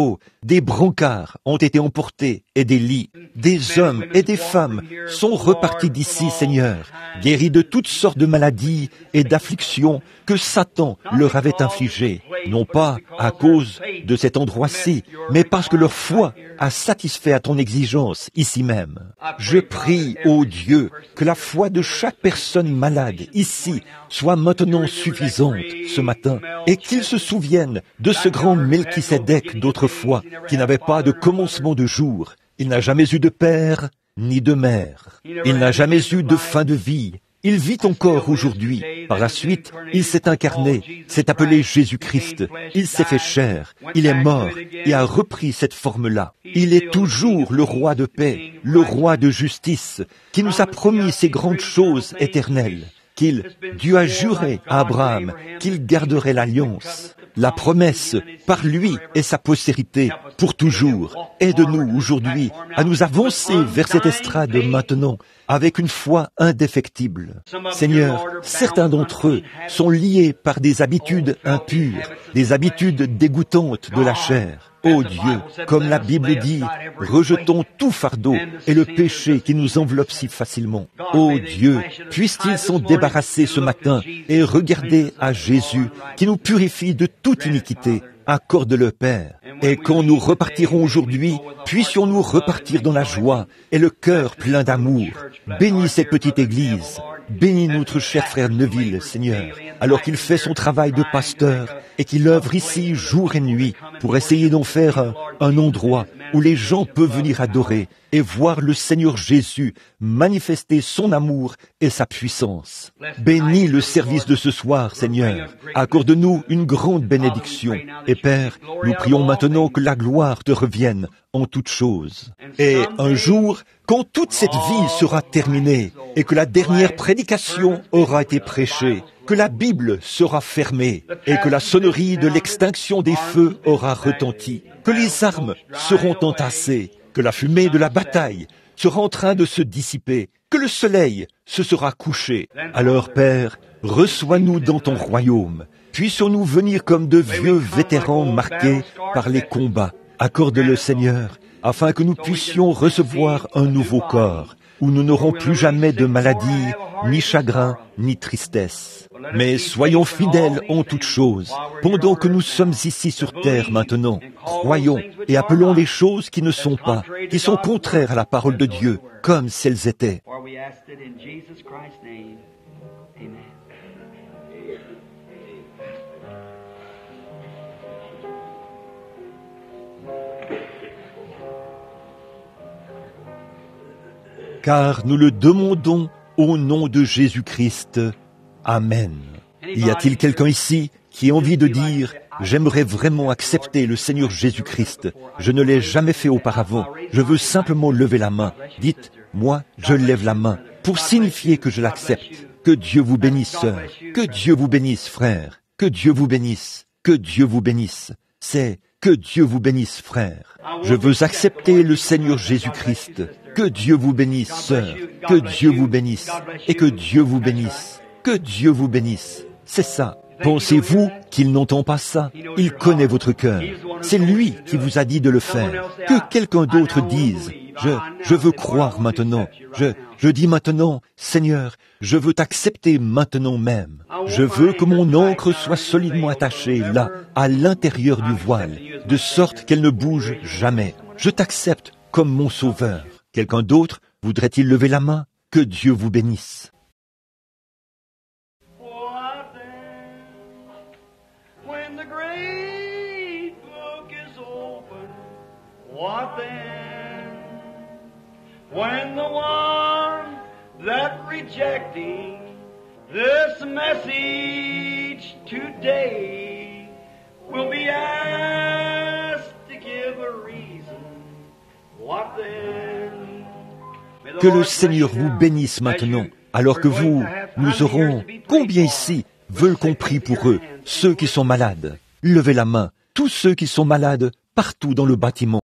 des brancards ont été emportés et des lits. Des hommes et des femmes sont repartis d'ici, Seigneur, guéris de toutes sortes de maladies et d'afflictions que Satan leur avait infligées, non pas à cause de cet endroit-ci, mais parce que leur foi a satisfait à ton exigence ici même. Je prie, ô Dieu, que la foi de chaque personne malade ici soit maintenant suffisante ce matin et qu'ils se souviennent de ce grand Melchisédek d'autrefois qui n'avait pas de commencement de jour. Il n'a jamais eu de père ni de mère. Il n'a jamais eu de fin de vie. Il vit encore aujourd'hui. Par la suite, il s'est incarné, s'est appelé Jésus-Christ. Il s'est fait chair. Il est mort et a repris cette forme-là. Il est toujours le roi de paix, le roi de justice, qui nous a promis ces grandes choses éternelles. Dieu a juré à Abraham qu'il garderait l'alliance. La promesse, par lui et sa postérité, pour toujours. Aide-nous aujourd'hui à nous avancer vers cette estrade maintenant, avec une foi indéfectible. Seigneur, certains d'entre eux sont liés par des habitudes impures, des habitudes dégoûtantes de la chair. Ô Dieu, comme la Bible dit, rejetons tout fardeau et le péché qui nous enveloppe si facilement. Ô Dieu, puissent-ils s'en débarrasser ce matin et regarder à Jésus qui nous purifie de toute iniquité. Accorde-le, Père. Et quand nous repartirons aujourd'hui, puissions-nous repartir dans la joie et le cœur plein d'amour. Bénis cette petite église. Bénis notre cher frère Neville, Seigneur, alors qu'il fait son travail de pasteur et qu'il œuvre ici jour et nuit pour essayer d'en faire un endroit où les gens peuvent venir adorer et voir le Seigneur Jésus manifester son amour et sa puissance. Bénis le service de ce soir, Seigneur. Accorde-nous une grande bénédiction. Et Père, nous prions maintenant que la gloire te revienne en toutes choses. Et un jour, quand toute cette vie sera terminée et que la dernière prédication aura été prêchée, que la Bible sera fermée et que la sonnerie de l'extinction des feux aura retenti, que les armes seront entassées, que la fumée de la bataille sera en train de se dissiper, que le soleil se sera couché. Alors, Père, reçois-nous dans ton royaume. Puissions-nous venir comme de vieux vétérans marqués par les combats. Accorde-le, Seigneur, afin que nous puissions recevoir un nouveau corps, où nous n'aurons plus jamais de maladie, ni chagrin, ni tristesse. Mais soyons fidèles en toutes choses, pendant que nous sommes ici sur terre maintenant. Croyons et appelons les choses qui ne sont pas, qui sont contraires à la parole de Dieu, comme si elles étaient. car nous le demandons au nom de Jésus-Christ. Amen. Y a-t-il quelqu'un ici qui a envie de dire « J'aimerais vraiment accepter le Seigneur Jésus-Christ. Je ne l'ai jamais fait auparavant. Je veux simplement lever la main. » Dites « Moi, je lève la main pour signifier que je l'accepte. » Que Dieu vous bénisse, sœur. Que Dieu vous bénisse, frère. Que Dieu vous bénisse. Que Dieu vous bénisse. C'est « Que Dieu vous bénisse, frère. » Je veux accepter le Seigneur Jésus-Christ. Que Dieu vous bénisse, sœur. Que Dieu vous bénisse. Et que Dieu vous bénisse. Que Dieu vous bénisse. C'est ça. Pensez-vous qu'il n'entend pas ça? Il connaît votre cœur. C'est lui qui vous a dit de le faire. Que quelqu'un d'autre dise « Je veux croire maintenant. Je dis maintenant, Seigneur, je veux t'accepter maintenant même. Je veux que mon ancre soit solidement attachée là, à l'intérieur du voile, de sorte qu'elle ne bouge jamais. Je t'accepte comme mon sauveur. » Quelqu'un d'autre voudrait-il lever la main? Que Dieu vous bénisse. What then? When the one that rejecting this message today will be asked to give a reason. What then? Que le Seigneur vous bénisse maintenant, alors que nous aurons, combien ici veulent qu'on prie pour eux, ceux qui sont malades? Levez la main, tous ceux qui sont malades partout dans le bâtiment.